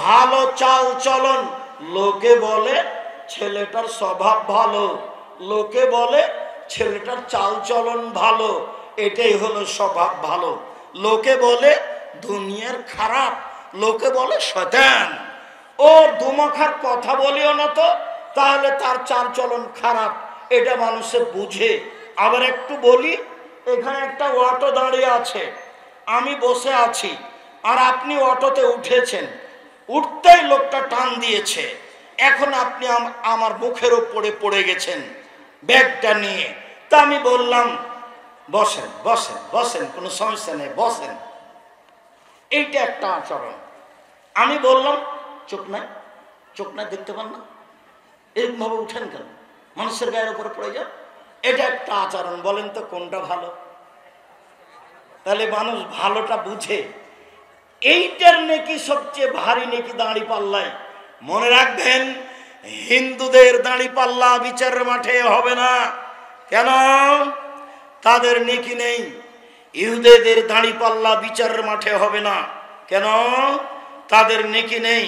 Speaker 1: ভালো চাল চলন। লোকে বলে ছেলেটার স্বভাব ভালো, লোকে বলে ছেলেটার চাল চলন ভালো, এটাই হলো স্বভাব ভালো। লোকে বলে দুনিয়ার খারাপ, লোকে বলে শয়তান। ও দুমাখার কথা বলিও না তো, তাহলে তার চাল চলন খারাপ, এটা মানুষে বুঝে। আবার একটু বলি, এখানে একটা অটো দাঁড়িয়ে আছে, আমি বসে আছি, আর আপনি অটোতে উঠেছেন, উঠতেই লোকটা টান দিয়েছে, এখন আপনি আমার মুখের উপরে পড়ে গেছেন ব্যাগটা নিয়ে। তা আমি বললাম বসেন বসেন বসেন, কোনো সমস্যা নেই, বসেন। এইটা একটা আচরণ। আমি বললাম চোখ নাই, চোখ নাই, দেখতে পান না, এরকমভাবে উঠেন কেন, মানুষের গায়ের উপরে পড়ে যান, এটা একটা আচরণ। বলেন তো কোনটা ভালো? তাহলে মানুষ ভালোটা বুঝে। এইটার নেকি সবচেয়ে ভারী নেকি দাঁড়ি পাল্লায়। মনে রাখবেন, হিন্দুদের দাঁড়ি পাল্লা বিচারের মাঠে হবে না। কেন? তাদের নেকি নেই। ইহুদিদের দাঁড়ি পাল্লা বিচারের মাঠে হবে না। কেন? তাদের নেকি নেই।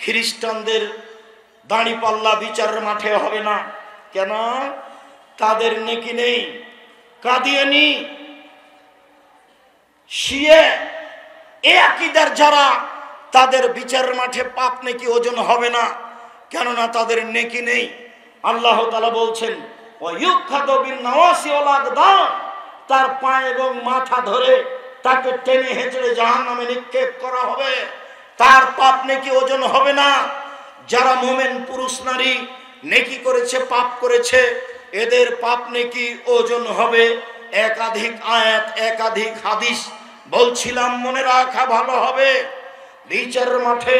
Speaker 1: খ্রিস্টানদের দাঁড়ি পাল্লা বিচারের মাঠে হবে না। কেন? তাদের নেকি নেই। কাদিয়ানি, শিয়া, এ আকীদার যারা, তাদের বিচারের মাঠে পাপ নেকি ওজন হবে না, কেননা তাদের নেকি নেই। আল্লাহ তাআলা বলছেন ওয়ায়ুখাযু বিন-নাওয়াসি ওয়াল আকদাম, তার পা এবং মাথা ধরে তাকে টেনে হেঁচড়ে জাহান্নামে নিক্ষেপ করা হবে, তার পাপ নেকি ওজন হবে না। যারা মুমিন পুরুষ নারী নেকি করেছে, পাপ করেছে, এদের পাপ নেকি ওজন হবে। একাধিক আয়াত, একাধিক হাদিস বলছিলাম, মনে রাখা ভালো হবে। বিচারের মাঠে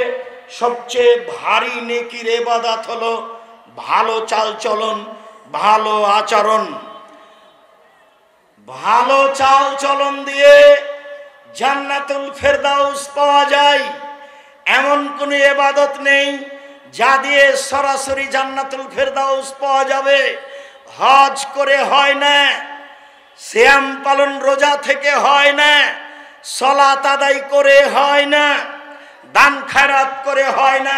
Speaker 1: সবচেয়ে ভারী নেকির ইবাদত হলো ভালো চালচলন, ভালো আচরণ। ভালো চালচলন দিয়ে জান্নাতুল ফেরদাউস পাওয়া যায়। এমন কোন ইবাদত নেই যা দিয়ে সরাসরি জান্নাতুল ফেরদাউস পাওয়া যাবে। হজ করে হয় না, সিয়াম পালন রোজা থেকে হয় না, সালাত আদায় করে হয় না, দান খায়রাত করে হয় না।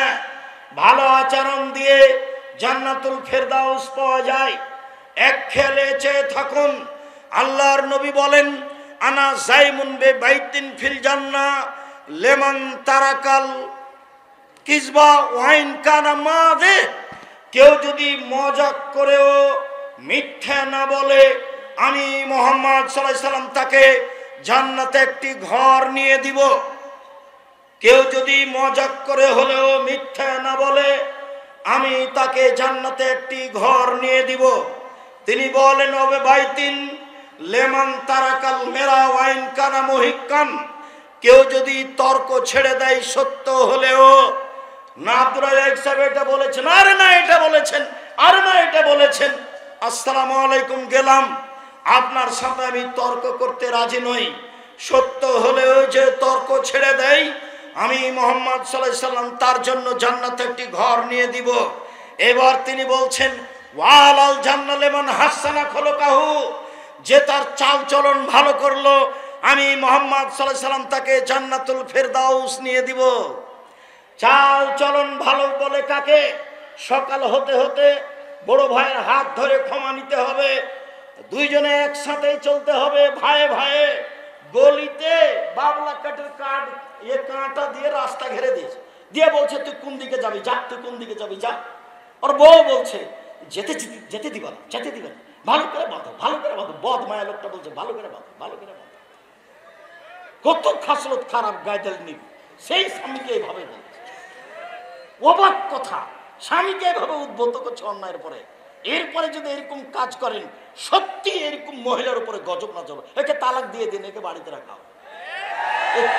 Speaker 1: ভালো আচরণ দিয়ে জান্নাতুল ফেরদাউস পাওয়া যায়। এক খেয়ালে চেয়ে থাকুন, আল্লাহর নবী বলেন আনা জাইমুন বে বাইতিন ফিল জান্নাহ লিমান তারাকাল কিসবা ওয়াইন কানা মাযে। কেউ যদি মজাক করেও মিথ্যা না বলে, আমি মুহাম্মদ সাল্লাল্লাহু আলাইহি সাল্লাম তাকে জান্নাতে একটি ঘর নিয়ে দিব। কেউ যদি মজাক করে হলেও মিথ্যা না বলে, আমি তাকে জান্নাতে একটি ঘর নিয়ে দিব। তিনি বলেন ওবে বাইতিন লেমান তারাকাল মেরা ওয়াইন কানা মুহিক্কান। কেউ যদি তর্ক ছেড়ে দেয় সত্য হলেও, না আব্দুর রাজ্জাক সাহেব এটা বলেছেন, আরে না এটা বলেছেন, আরে না এটা বলেছেন, আসসালামু আলাইকুম গেলাম, আপনার সাথে আমি তর্ক করতে রাজি নই। সত্য হলেও যে তর্ক ছেড়ে দেয়, আমি মুহাম্মদ সাল্লাল্লাহু আলাইহি সাল্লাম তার জন্য জান্নাতে একটি ঘর নিয়ে দিব। এবার তিনি বলছেন ওয়ালাল জান্নাত লিমান হাসানা খুলুকাহু, যে তার চাল চলন ভালো করলো, আমি মুহাম্মদ সাল্লাল্লাহু আলাইহি সাল্লাম তাকে জান্নাতুল ফেরদাউস নিয়ে দিব। চাল চলন ভালো বলে কাকে? সকাল হতে হতে বড় ভাইয়ের হাত ধরে ক্ষমা নিতে হবে, দুইজনে একসাথে চলতে হবে, ভাইয়ে ভাইয়ে। গলিতে বাবলা কাঠের কাঠ কাঁটা দিয়ে রাস্তা ঘেরে দিয়েছে, দিয়ে বলছে তুই কোন দিকে যাবি যা, তুই কোন দিকে যাবি যা। ওর বউ বলছে যেতে যেতে দিবা না, যেতে দিবা না, ভালো করে বাঁধো, ভালো করে বাঁধো। বদ মায়া লোকটা বলছে ভালো করে বাঁধো, ভালো করে বাঁধো। কত খাসলত খারাপ গায়দাল নিবি, সেই স্বামীকে এইভাবে বলছে। অবাক কথা, স্বামীকে এভাবে উদ্বুদ্ধ করছে অন্যায়ের পরে। এরপরে যদি এরকম কাজ করেন, সত্যি এরকম মহিলার উপরে গজব না চলো, একে তালাক দিয়ে দিন, একে বাড়িতে রাখা।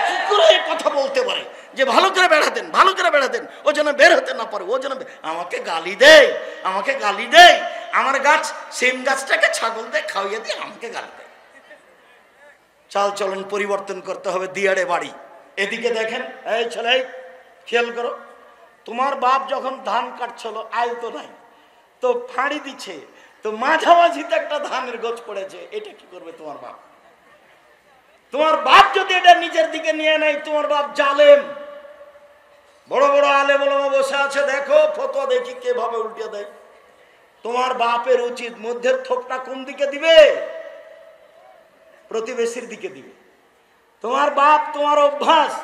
Speaker 1: কি করে এই কথা বলতে পারে যে ভালো করে বেড়াতেন, ভালো করে বেড়াতেন, ও যেন বের হতে না পারে, ও যেন আমাকে গালি দেয়, আমাকে গালি দেয়, আমার গাছ সেম গাছটাকে ছাগল দিয়ে খাওয়িয়ে দিয়ে আমাকে গালি দেয়। চাল চলন পরিবর্তন করতে হবে। দিয়াড়ে বাড়ি, এদিকে দেখেন, এই ছেলে খেয়াল করো, তোমার বাপ যখন ধান কাটছিল আয় তো নাই, তো ফাঁড়ি দিচ্ছে, তো মাঝামাঝিতে একটা ধানের গোছ পড়েছে, এটা কি করবে তোমার বাপ? তোমার বাপ যদি এটা নিজের দিকে নিয়ে নেয়, তোমার বাপ জালেম। বড় বড় আলেম ওলামা বসে আছে, দেখো ফতোয়া দেখি কিভাবে উল্টে দেয়। তোমার বাপের উচিত মধ্যের থোপটা কোন দিকে দিবে? প্রতিবেশীর দিকে দিবে। তোমার বাপ, তোমার অভ্যাস,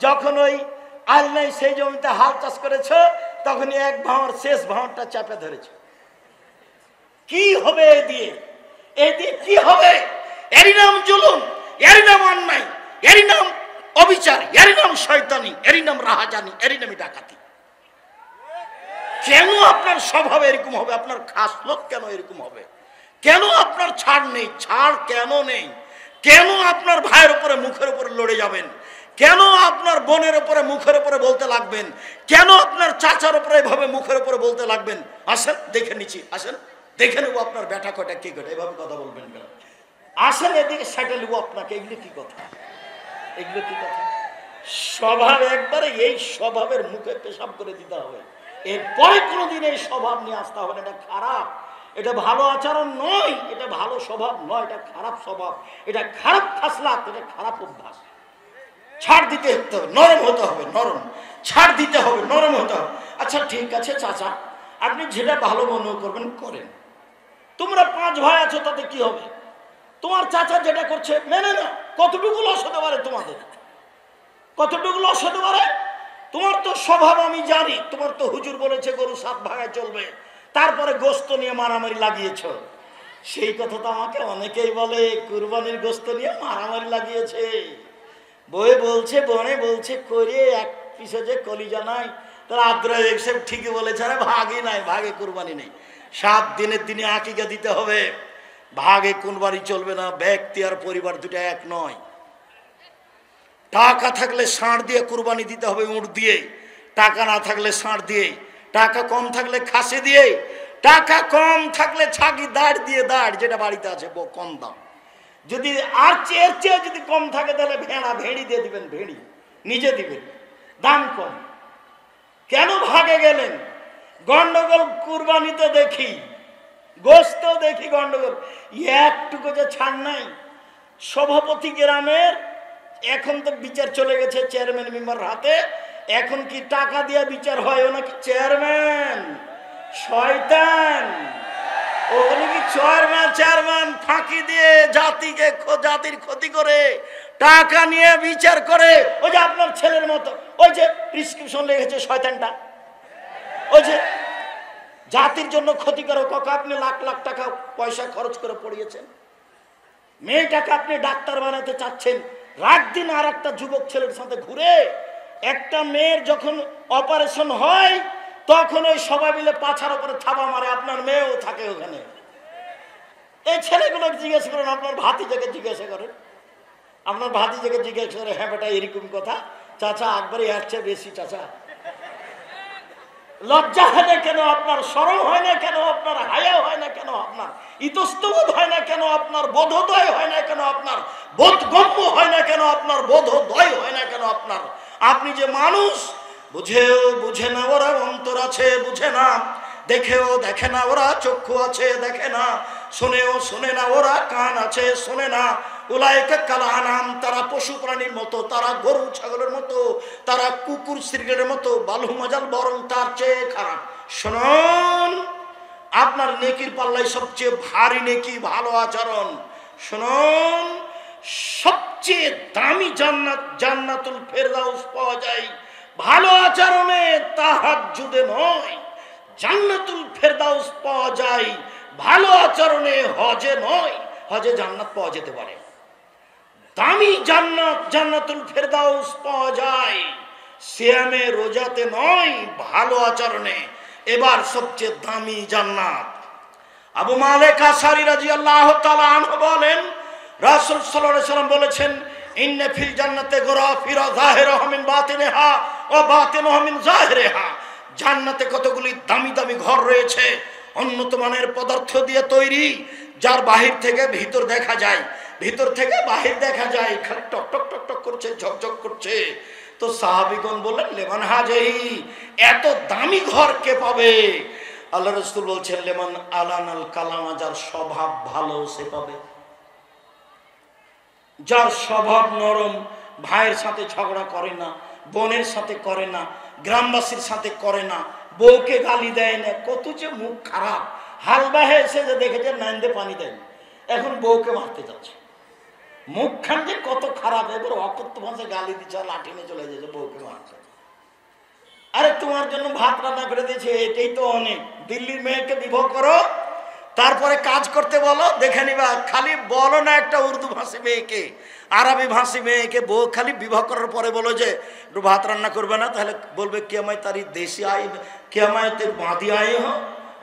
Speaker 1: যখন ওই আল নাই সেই জমিতে হাল চাষ করেছ, তখনই এক ভাঁড় শেষ ভাঁড়টা চাপে ধরেছ। কি হবে এ দিয়ে? এ দিয়ে কি হবে? এরই নাম জুলুম, এরই নাম অন্যায়, এরই নাম অবিচার, এরই নাম শয়তানি, এরই নাম রাহাজানি, এরই নামই ডাকাতি। কেন আপনার স্বভাব এরকম হবে? আপনার খাস লোক কেন এরকম হবে? কেন আপনার ছাড় নেই? ছাড় কেন নেই? কেন আপনার ভাইয়ের উপরে মুখের উপরে লড়ে যাবেন? কেন আপনার বোনের উপরে মুখের উপরে বলতে লাগবেন? কেন আপনার চাচার উপরে এভাবে মুখের উপরে বলতে লাগবেন? আসেন দেখে নিচ্ছি, আসেন দেখে নেবো আপনার ব্যাটা কটা কি কটা, এভাবে কথা বলবেন কেন? আসেন এদিকে সাইটে নেবো আপনাকে, এগুলো কি কথা? এগুলো কি কথা? স্বভাব একবারে এই স্বভাবের মুখে পেশাব করে দিতে হবে। এরপরে কোনোদিন এই স্বভাব নিয়ে আসতে হবে না। এটা খারাপ, এটা ভালো আচরণ নয়, এটা ভালো স্বভাব নয়, এটা খারাপ স্বভাব, এটা খারাপ খাসলাত, এটা খারাপ অভ্যাস। ছাড় দিতে হবে, নরম হতে হবে, নরম ছাড় দিতে হবে, নরম হতে হবে। আচ্ছা ঠিক আছে চাচা, আপনি যেটা ভালো মনে করবেন করেন, তোমরা 5 ভাই আছো, তাতে কি হবে? তোমার চাচা যেটা করছে মেনে নাও। কতটুকু লস হতে পারে তোমাদের? কতটুকু লস হতে পারে? তোমার তো স্বভাব আমি জানি, তোমার তো হুজুর বলেছে গরু 7 ভাগায় চলবে, তারপরে গোস্ত নিয়ে মারামারি লাগিয়েছ। সেই কথা তো আমাকে অনেকেই বলে, কুরবানির গোস্ত নিয়ে মারামারি লাগিয়েছে। বই বলছে, বনে বলছে করে এক পিছে যে কলিজা নাই, তার আদ্রা সব ঠিকই বলেছে, আরে ভাগই নাই, ভাগে কুরবানি নেই। 7 দিনের দিনে আকিকা দিতে হবে, ভাগে কুরবানি চলবে না। ব্যক্তি আর পরিবার দুটো এক নয়। টাকা থাকলে ষাঁড় দিয়ে কুরবানি দিতে হবে, উট দিয়ে। টাকা না থাকলে ষাঁড় দিয়ে, টাকা কম থাকলে খাসি দিয়ে, টাকা কম থাকলে ছাগি দাঁড় দিয়ে, দাঁড় যেটা বাড়িতে আছে কম দাম। যদি আর চেয়ে যদি কম থাকে তাহলে ভেড়া, ভেড়ি দিয়ে দিবেন, ভেড়ি নিজে দিবেন, দাম কম। কেন ভাগে গেলেন? গন্ডগোল কুরবানিতে দেখি, গোস্ত দেখি গন্ডগোল, একটুকু যে ছাড় নাই। সভাপতি গ্রামের এখন তো বিচার চলে গেছে চেয়ারম্যান মেম্বার হাতে। এখন কি টাকা দিয়ে বিচার হয়? ও নাকি চেয়ারম্যান, শয়তান। ওগুলো কি চেয়ারম্যান ফাঁকি দিয়ে জাতির ক্ষতি করে টাকা নিয়ে বিচার করে। ওই যে আপনার ছেলের মতো, ওই যে প্রেসক্রিপশন লেগেছে শয়তানটা, ওই যে জাতির জন্য ক্ষতিকারক। আপনি লাখ লাখ টাকা পয়সা খরচ করে পড়িয়েছেন, মেয়েটাকে আপনি ডাক্তার বানাতে চাচ্ছেন, রাত দিন আর একটা যুবক ছেলের সাথে ঘুরে। একটা মেয়ের যখন অপারেশন হয় তখন ওই সবাই মিলে পাছার উপরে থাবা মারে, আপনার মেয়েও থাকে ওখানে। এই ছেলেগুলো জিজ্ঞেস করেন, আপনার ভাতিজাকে জিজ্ঞাসা করেন, আপনার ভাতিজাকে জিজ্ঞাসা করে, হ্যাঁ বেটা এরকম কথা, চাচা একবারই এর চেয়ে বেশি। চাচা লজ্জা হয় না কেন আপনার? শরম হয় না কেন আপনার? হায়া হয় না কেন আপনার? ইতস্তবোধ হয় না কেন আপনার? বোধোদয় হয় না কেন আপনার? বোধগম্য হয় না কেন আপনার? বোধোদয় হয় না কেন আপনার? আপনি যে মানুষ, বুঝেও বুঝে না ওরা, অন্তর আছে বুঝে না, দেখেও দেখে না ওরা, চক্ষু আছে দেখে না, শুনেও শুনে না ওরা, কান আছে শোনে না। উলাইকা কাল আনাম, তারা পশু প্রাণীর মতো, তারা গরু ছাগলের মতো, তারা কুকুর শৃগালের মতো, বালহু মাজাল, বরং তার চেয়ে খারাপ। শুনুন, আপনার নেকির পাল্লায় সবচেয়ে ভারী নেকি ভালো আচরণ। শুনুন, সবচেয়ে দামি জান্নাত, জান্নাতুল ফেরদাউস পাওয়া যায় ভালো আচরণে, তাহাজ্জুদে নয়। জান্নাতুল ফেরদাউস পাওয়া যায় ভালো আচরণে, হজে নয়। হজে জান্নাত পাওয়া যেতে পারে, দামি জান্নাত, জান্নাতুল ফেরদাউস পাওয়া যায় সিয়ামে, রোজাতে নয়, ভালো আচরণে। এবার সবচেয়ে দামি জান্নাত। আবু মালিক আশআরী রাদিয়াল্লাহু তাআলা আনহু বলেন, রাসূল সাল্লাল্লাহু আলাইহি ওয়াসাল্লাম বলেছেন, ইন্না ফিল জান্নাতি গরাফিরা যাহিরুহা মিন বাতিনিহা ওয়া বাতিনুহা মিন যাহিরিহা। জান্নাতে কতগুলি দামি দামি ঘর রয়েছে, উন্নত মানের পদার্থ দিয়ে তৈরি, যার বাহির থেকে ভিতর দেখা যায়, ভিতর থেকে বাহির দেখা যায়, খালি টক টক টক টক করছে, ঝকঝক করছে। তো সাহাবীগণ বললেন, লেমান হাজিহি, এত দামি ঘর কে পাবে? আল্লাহ রাসূল বলছেন, লেমান আলানাল কালামা, যার স্বভাব ভালো সে পাবে। যার স্বভাব নরম, ভাইয়ের সাথে ঝগড়া করে না, বোনের সাথে করে না, গ্রামবাসীর সাথে করে না, বউকে গালি দেয় না। কত যে মুখ খারাপ। হালবাহে এসে যে দেখেছে নাইন্দে পানি দেয়, এখন বউকে মারতে যাচ্ছে। মুখখান যে কত খারাপ, এবার অকথ্য ভাষায় গালি দিচ্ছে, লাঠি নিয়ে চলে যাচ্ছে, বউকে মারছে। আরে তোমার জন্য ভাত রান্না করে দিয়েছে, এটাই তো অনেক। দিল্লির মেয়েকে বিবাহ করো, তারপরে কাজ করতে বলো, দেখে নিবা। খালি বলো না একটা উর্দু ভাষী মেয়েকে, আরবি ভাষী মেয়েকে বউ খালি বিবাহ করার পরে বলো যে একটু ভাত রান্না করবে না, তাহলে বলবে কে আমায় তারি দেশি আই, কে আমায় তোর বাঁধি আয় হ,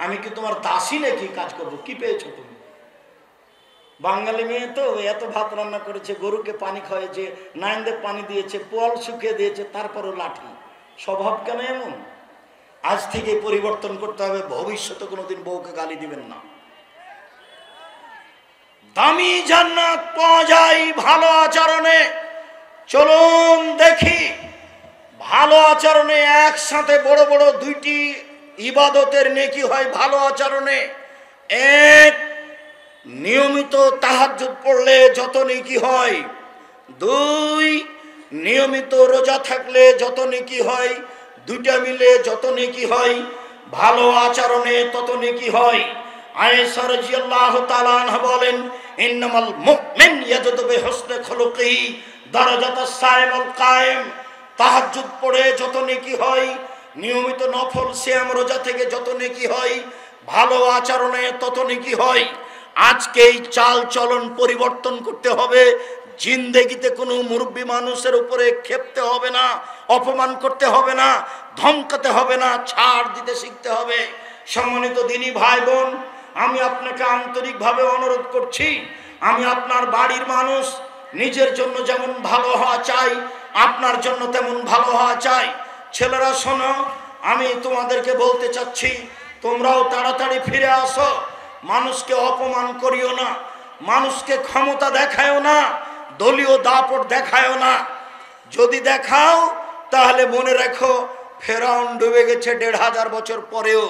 Speaker 1: আমি কি তোমার দাসী নাকি কাজ করবো? কি পেয়েছো তুমি? বাঙালি মেয়ে তো এত ভাত রান্না করেছে, গরুকে পানি খাওয়াইছে, নাইনদের পানি দিয়েছে, পোয়াল শুকিয়ে দিয়েছে, তারপরও লাঠি। স্বভাব কেন এমন? আজ থেকে পরিবর্তন করতে হবে, ভবিষ্যতে কোনোদিন বউকে গালি দিবেন না। দামি জান্নাত পাওয়া যায় ভালো আচরণে। চলুন দেখি, ভালো আচরণে একসাথে বড় বড় 2টি ইবাদতের নেকি হয় ভালো আচরণে। এক, নিয়মিত তাহাজ্জুদ পড়লে যত নেকি হয়। 2, নিয়মিত রোজা থাকলে যত নেকি হয়। 2টা মিলে যত নেকি হয়, ভালো আচরণে তত নেকি হয়। আয়েশা রাদিয়াল্লাহু তাআলা আনহা বলেন, ইন্নামাল মুমিন ইয়াজুদু বিহুসনি খুলুকিহি দারাজাতাস সাইমুল কায়েম। তাহাজ্জুদ পড়ে যত নেকি হয়, নিয়মিত নফল সিয়াম রোজা থেকে যত নেকি হয়, ভালো আচরণে তত নেকি হয়। আজকে এই চাল চলন পরিবর্তন করতে হবে। জিন্দেগিতে কোনো মুরব্বী মানুষের উপরে ক্ষেপতে হবে না, অপমান করতে হবে না, ধমকাতে হবে না, ছাড় দিতে শিখতে হবে। সম্মানিত দিনী ভাই বোন, আমি আপনাকে আন্তরিকভাবে অনুরোধ করছি, আমি আপনার বাড়ির মানুষ, নিজের জন্য যেমন ভালো হওয়া চাই, আপনার জন্য তেমন ভালো হওয়া চাই। ছেলেরা শোনো, আমি তোমাদেরকে বলতে চাচ্ছি, তোমরাও তাড়াতাড়ি ফিরে আসো। মানুষকে অপমান করিও না, মানুষকে ক্ষমতা দেখায়ও না, দলীয় দাপট দেখায়ও না। যদি দেখাও তাহলে মনে রেখো ফেরাউন ডুবে গেছে 1500 বছর পরেও।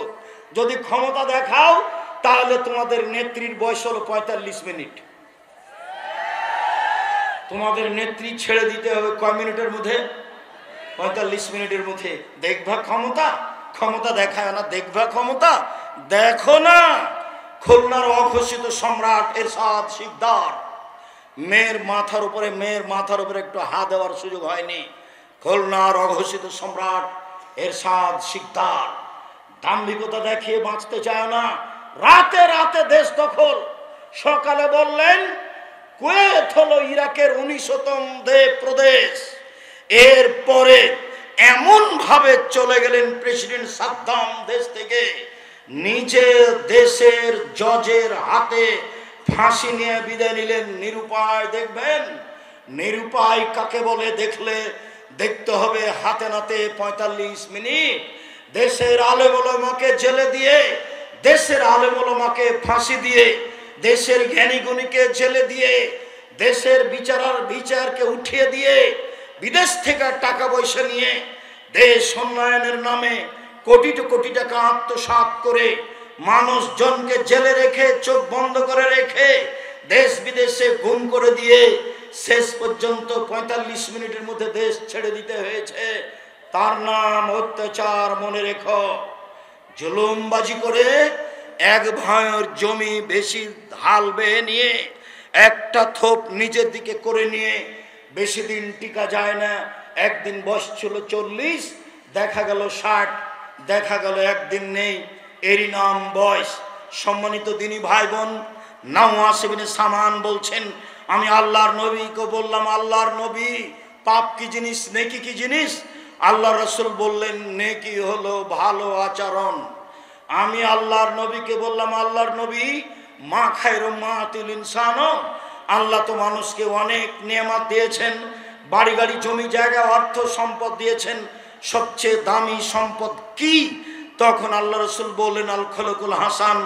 Speaker 1: যদি ক্ষমতা দেখাও তাহলে তোমাদের নেত্রীর বয়স হলো 45 মিনিট। তোমাদের নেত্রী ছেড়ে দিতে হবে কয় মিনিটের মধ্যে? 45 মিনিটের মধ্যে। দেখবা ক্ষমতা, ক্ষমতা দেখায় না, দেখবা ক্ষমতা, দেখো না। খুলনার অঘোষিত সম্রাট এরশাদ শিকদার, মেয়ের মাথার উপরে একটু হাত দেওয়ার সুযোগ হয়নি। খুলনার অঘোষিত সম্রাট এরশাদ শিকদার দাম্ভিকতা দেখিয়ে বাঁচতে চায় না। রাতে রাতে দেশ দখল। সকালে বললেন কুয়েত হলো ইরাকের 19তম প্রদেশ। এরপরে এমন ভাবে চলে গেলেন প্রেসিডেন্ট সাদ্দাম দেশ থেকে, নিজে দেশের জজের হাতে ফাঁসি নিয়ে বিদায় নিলেন। নিরুপায়। দেখবেন নিরুপায় কাকে বলে দেখতে হবে হাতে নাতে 45 মিনিট। দেশের আলেম ওলামাকে জেলে দিয়ে, দেশের আলেম ওলামাকে ফাঁসি দিয়ে, দেশের জ্ঞানী গুণীকে জেলে দিয়ে, দেশের বিচারকে উঠিয়ে দিয়ে, বিদেশ থেকে টাকা পয়সা নিয়ে দেশ উন্নয়নের নামে কোটি টাকা আত্মসাৎ করে, মানুষজনকে জেলে রেখে, চোখ বন্ধ করে রেখে, দেশ বিদেশে গুম করে দিয়ে শেষ পর্যন্ত 45 মিনিটের মধ্যে দেশ ছেড়ে দিতে হয়েছে। তার নাম অত্যাচার। মনে রেখো, জুলুমবাজি করে এক ভাইয়ের জমি বেশি হাল বেয়ে নিয়ে, একটা থোপ নিজের দিকে করে নিয়ে বেশি দিন টিকা যায় না। একদিন বয়স ছিল 40, দেখা গেল 60, দেখা গেল একদিন নেই, এরই নাম বয়স। সম্মানিত দিনী ভাই বোন, নাওয়াস ইবনে সামান বলছেন, আমি আল্লাহর নবীকে বললাম, আল্লাহর নবী, পাপ কি জিনিস, নেকি কি জিনিস? আল্লাহ রাসূল বললেন, নেকি হলো ভালো আচরণ। আমি আল্লাহর নবীকে বললাম, আল্লাহর নবী, মা খায়রু মাতিল ইনসান, আল্লাহ তো মানুষকে অনেক নেয়ামত দিয়েছেন, বাড়ি গাড়ি জমি জায়গা অর্থ সম্পদ দিয়েছেন, সবচেয়ে দামি সম্পদ কি? তখন আল্লাহ রাসূল বললেন, আল খুলুকুল হাসান,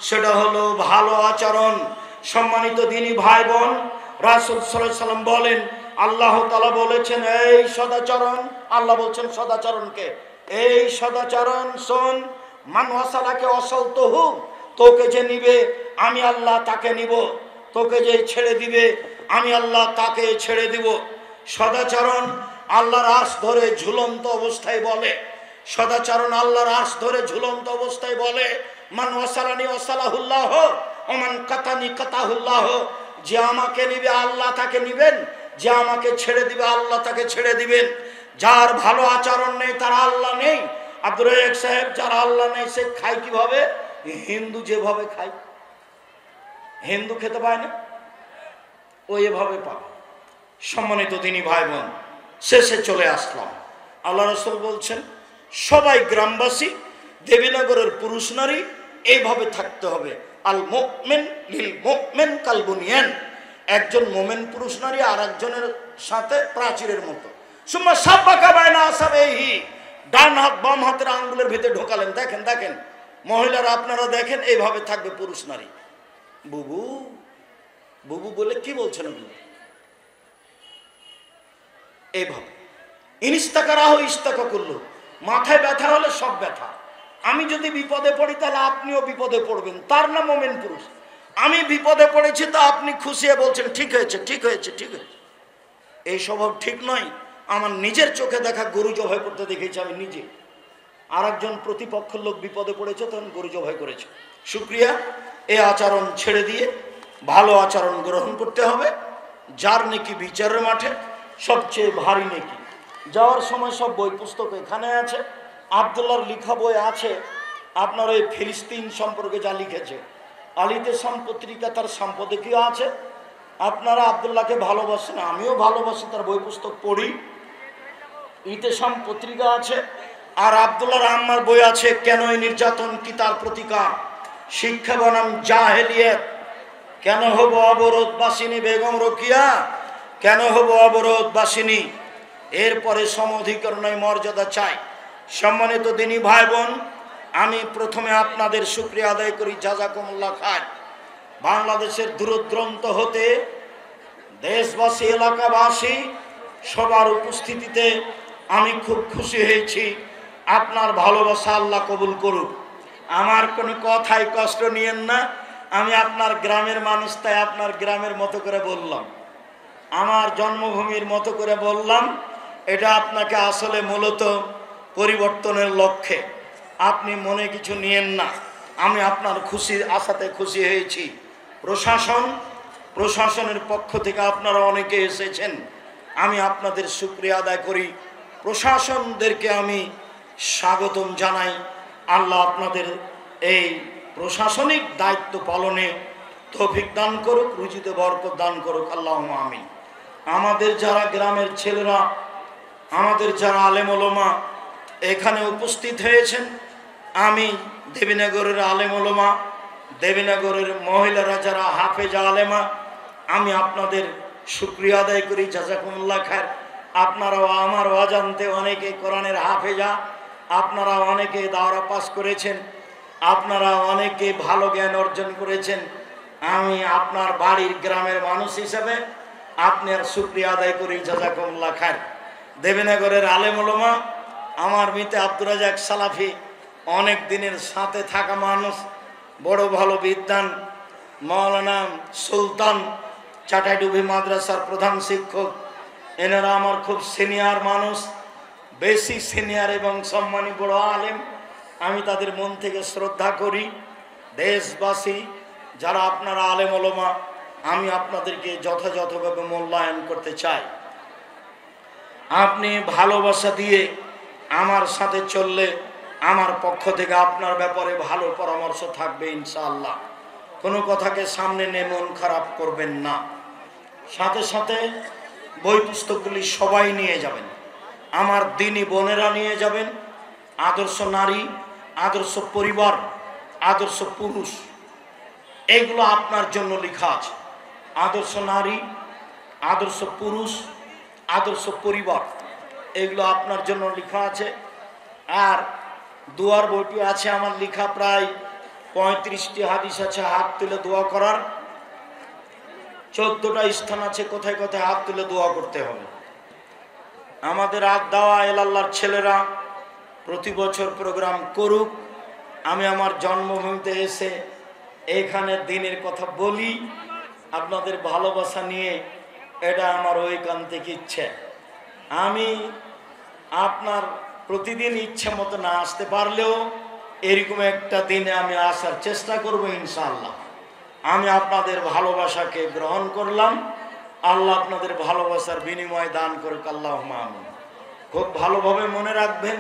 Speaker 1: সেটা হলো ভালো আচরণ। সম্মানিত দিনী ভাই বোন, রাসূল সাল্লাল্লাহু আলাইহি সাল্লাম বলেন, আল্লাহ তাআলা বলেছেন এই সদাচরণ, আল্লাহ বলছেন সদাচরণকে, এই সদাচরণ শোন, মান ওয়াসালাকে ওয়াসালতুহু, তোকে যে নিবে আমি আল্লাহ তাকে নিব, তোকে যে ছেড়ে দিবে আমি আল্লাহ তাকে ছেড়ে দিব। সদাচরণ আল্লাহর আরশ ধরে ঝুলন্ত অবস্থায় বলে, সদাচরণ আল্লাহর আরশ ধরে ঝুলন্ত অবস্থায় বলে, মান ওয়াসালানি ওয়াসালাহুল্লাহ ওয়া মান কাতানি কাতাহুল্লাহ, যে আমাকে নিবে আল্লাহ তাকে নিবেন, যে আমাকে ছেড়ে দিবে আল্লাহ তাকে ছেড়ে দিবেন। যার ভালো আচরণ নেই তার আল্লাহ নেই। আব্দুর রাজ্জাক সাহেব, যার আল্লাহ নেই সে খায় কিভাবে? হিন্দু যেভাবে খায়, হিন্দু খেতে পায় না, ও এভাবে পায়। সম্মানিত দিনী ভাই বোন, শেষে চলে আসলাম। আল্লাহ রাসূল বলছেন সবাই গ্রামবাসী, দেবীনগরের পুরুষ নারী এইভাবে থাকতে হবে। আল মুমিন লিল মুমিন কাল বুনিয়ান, একজন মোমেন পুরুষ নারী আর একজনের সাথে প্রাচীরের মতো। সুম্মা সাব্বাকা বাইনা আসাবিহি, ডান হাত বাম হাতের আঙ্গুলের ভিতরে ঢোকালেন। দেখেন দেখেন মহিলারা, আপনারা দেখেন এইভাবে থাকবে পুরুষ নারী। বুবু বুবু বলে কি বলছেন আপনি? এইভাবে ইনিস্তাকারাহ ইস্তাকা করলো, মাথায় ব্যথা হলে সব ব্যথা। আমি যদি বিপদে পড়ি তাহলে আপনিও বিপদে পড়বেন, তার নাম মোমেন পুরুষ। আমি বিপদে পড়েছি তো আপনি খুশি হয়ে বলছেন ঠিক হয়েছে ঠিক হয়েছে ঠিক হয়েছে। এই স্বভাব ঠিক নয়। আমার নিজের চোখে দেখা গরু জবাই করতে দেখেছি আমি নিজে। আর একজন প্রতিপক্ষের লোক বিপদে পড়েছে, তখন গরু জবাই করেছে। শুকরিয়া, এই আচরণ ছেড়ে দিয়ে ভালো আচরণ গ্রহণ করতে হবে। যার নেকি বিচারের মাঠে সবচেয়ে ভারী নেকি। যাওয়ার সময় সব বই পুস্তক এখানে আছে, আবদুল্লাহর লেখা বই আছে। আপনার ওই ফিলিস্তিন সম্পর্কে যা লিখেছে, আল ইতেসাম পত্রিকা তার সম্পাদকীয় আছে। আপনারা আবদুল্লাহকে ভালোবাসেন, আমিও ভালোবাসি, তার বই পুস্তক পড়ি। ইতেসাম পত্রিকা আছে। আর আবদুল্লাহর আম্মার বই আছে, কেন এই নির্যাতন, কি তার প্রতিকার, শিক্ষা বনাম জাহেলিয়াত, কেন হব অবরোধবাসিনী বেগম রোকিয়া, কেন হব অবরোধবাসিনী, এরপরে সমঅধিকরণের মর্যাদা চাই। সম্মানিত দিনী ভাই বোন, আমি প্রথমে আপনাদের শুকরিয়া আদায় করি, জাযাকুমুল্লাহ খায়র। বাংলাদেশের দূরদূরান্ত হতে দেশবাসী, এলাকাবাসী সবার উপস্থিতিতে আমি খুব খুশি হয়েছি। আপনার ভালোবাসা আল্লাহ কবুল করুক। আমার কোনো কথায় কষ্ট নিয়েন না, আমি আপনার গ্রামের মানুষ, তাই আপনার গ্রামের মতো করে বললাম, আমার জন্মভূমির মতো করে বললাম। এটা আপনাকে আসলে মূলত পরিবর্তনের লক্ষ্যে, আপনি মনে কিছু নিয়েন না। আমি আপনার খুশির আশাতে খুশি হয়েছি। প্রশাসনের পক্ষ থেকে আপনারা অনেকে এসেছেন, আমি আপনাদের শুকরিয়া আদায় করি। প্রশাসনদেরকে আমি স্বাগতম জানাই। আল্লাহ আপনাদের এই প্রশাসনিক দায়িত্ব পালনে তৌফিক দান করুক, রুজিতে বরকত দান করুক, আল্লাহুম্মা আমিন। আমাদের যারা গ্রামের ছেলেরা, আমাদের যারা আলেম ওলামা এখানে উপস্থিত হয়েছেন, আমি দেবীনগরের আলেম ওলামা, দেবীনগরের মহিলারা যারা হাফেজা আলেমা, আমি আপনাদের শুকরিয়া আদায় করি, জাযাকুমুল্লাহ খায়র। আপনারাও আমার অজান্তে অনেকে কোরআনের হাফেজা, আপনারা অনেকে দাওরা পাস করেছেন, আপনারা অনেকে ভালো জ্ঞান অর্জন করেছেন। আমি আপনার বাড়ির গ্রামের মানুষ হিসেবে আপনার শুকরিয়া আদায় করি, জাযাকুমুল্লাহ খায়র। দেবীনগরের আলেম ওলামা, আমার মিতে আব্দুর রাজাক সালাফি, অনেক দিনের সাথে থাকা মানুষ, বড় ভালো বিদ্বান মাওলানা সুলতান চাটাইডুবি মাদ্রাসার প্রধান শিক্ষক, এনারা আমার খুব সিনিয়র মানুষ, বেশি সিনিয়র এবং সম্মানী বড় আলেম। আমি তাদের মন থেকে শ্রদ্ধা করি। দেশবাসী যারা আপনারা আলেম ওলামা, আমি আপনাদেরকে যথাযথভাবে মূল্যায়ন করতে চাই। আপনি ভালোবাসা দিয়ে আমার সাথে চললে আমার পক্ষ থেকে আপনার ব্যাপারে ভালো পরামর্শ থাকবে ইনশাআল্লাহ। কোনো কথাকে সামনে নিয়ে মন খারাপ করবেন না। সাথে সাথে বই পুস্তকগুলি সবাই নিয়ে যাবেন, আমার দিনী বোনেরা নিয়ে যাবেন। আদর্শ নারী, আদর্শ পরিবার, আদর্শ পুরুষ, এগুলো আপনার জন্য লেখা আছে। আদর্শ নারী, আদর্শ পুরুষ, আদর্শ পরিবার, এগুলো আপনার জন্য লেখা আছে। আর দোয়ার বইটি আছে আমার লেখা, প্রায় 35টি হাদিস আছে হাত তুলে দোয়া করার, 14টা স্থান আছে কোথায় কোথায় হাত তুলে দোয়া করতে হবে। আমাদের দাওয়া এলাল্লাহর ছেলেরা প্রতি বছর প্রোগ্রাম করুক। আমি আমার জন্মভূমিতে এসে এখানে দিনের কথা বলি আপনাদের ভালোবাসা নিয়ে, এটা আমার ঐকান্তিক ইচ্ছে। আমি আপনার প্রতিদিন ইচ্ছে মতো না আসতে পারলেও এরকম একটা দিনে আমি আসার চেষ্টা করব ইনশাআল্লাহ। আমি আপনাদের ভালোবাসাকে গ্রহণ করলাম, আল্লাহ আপনাদের ভালোবাসার বিনিময় দান করুক, আল্লাহুম্মা আমিন। খুব ভালোভাবে মনে রাখবেন।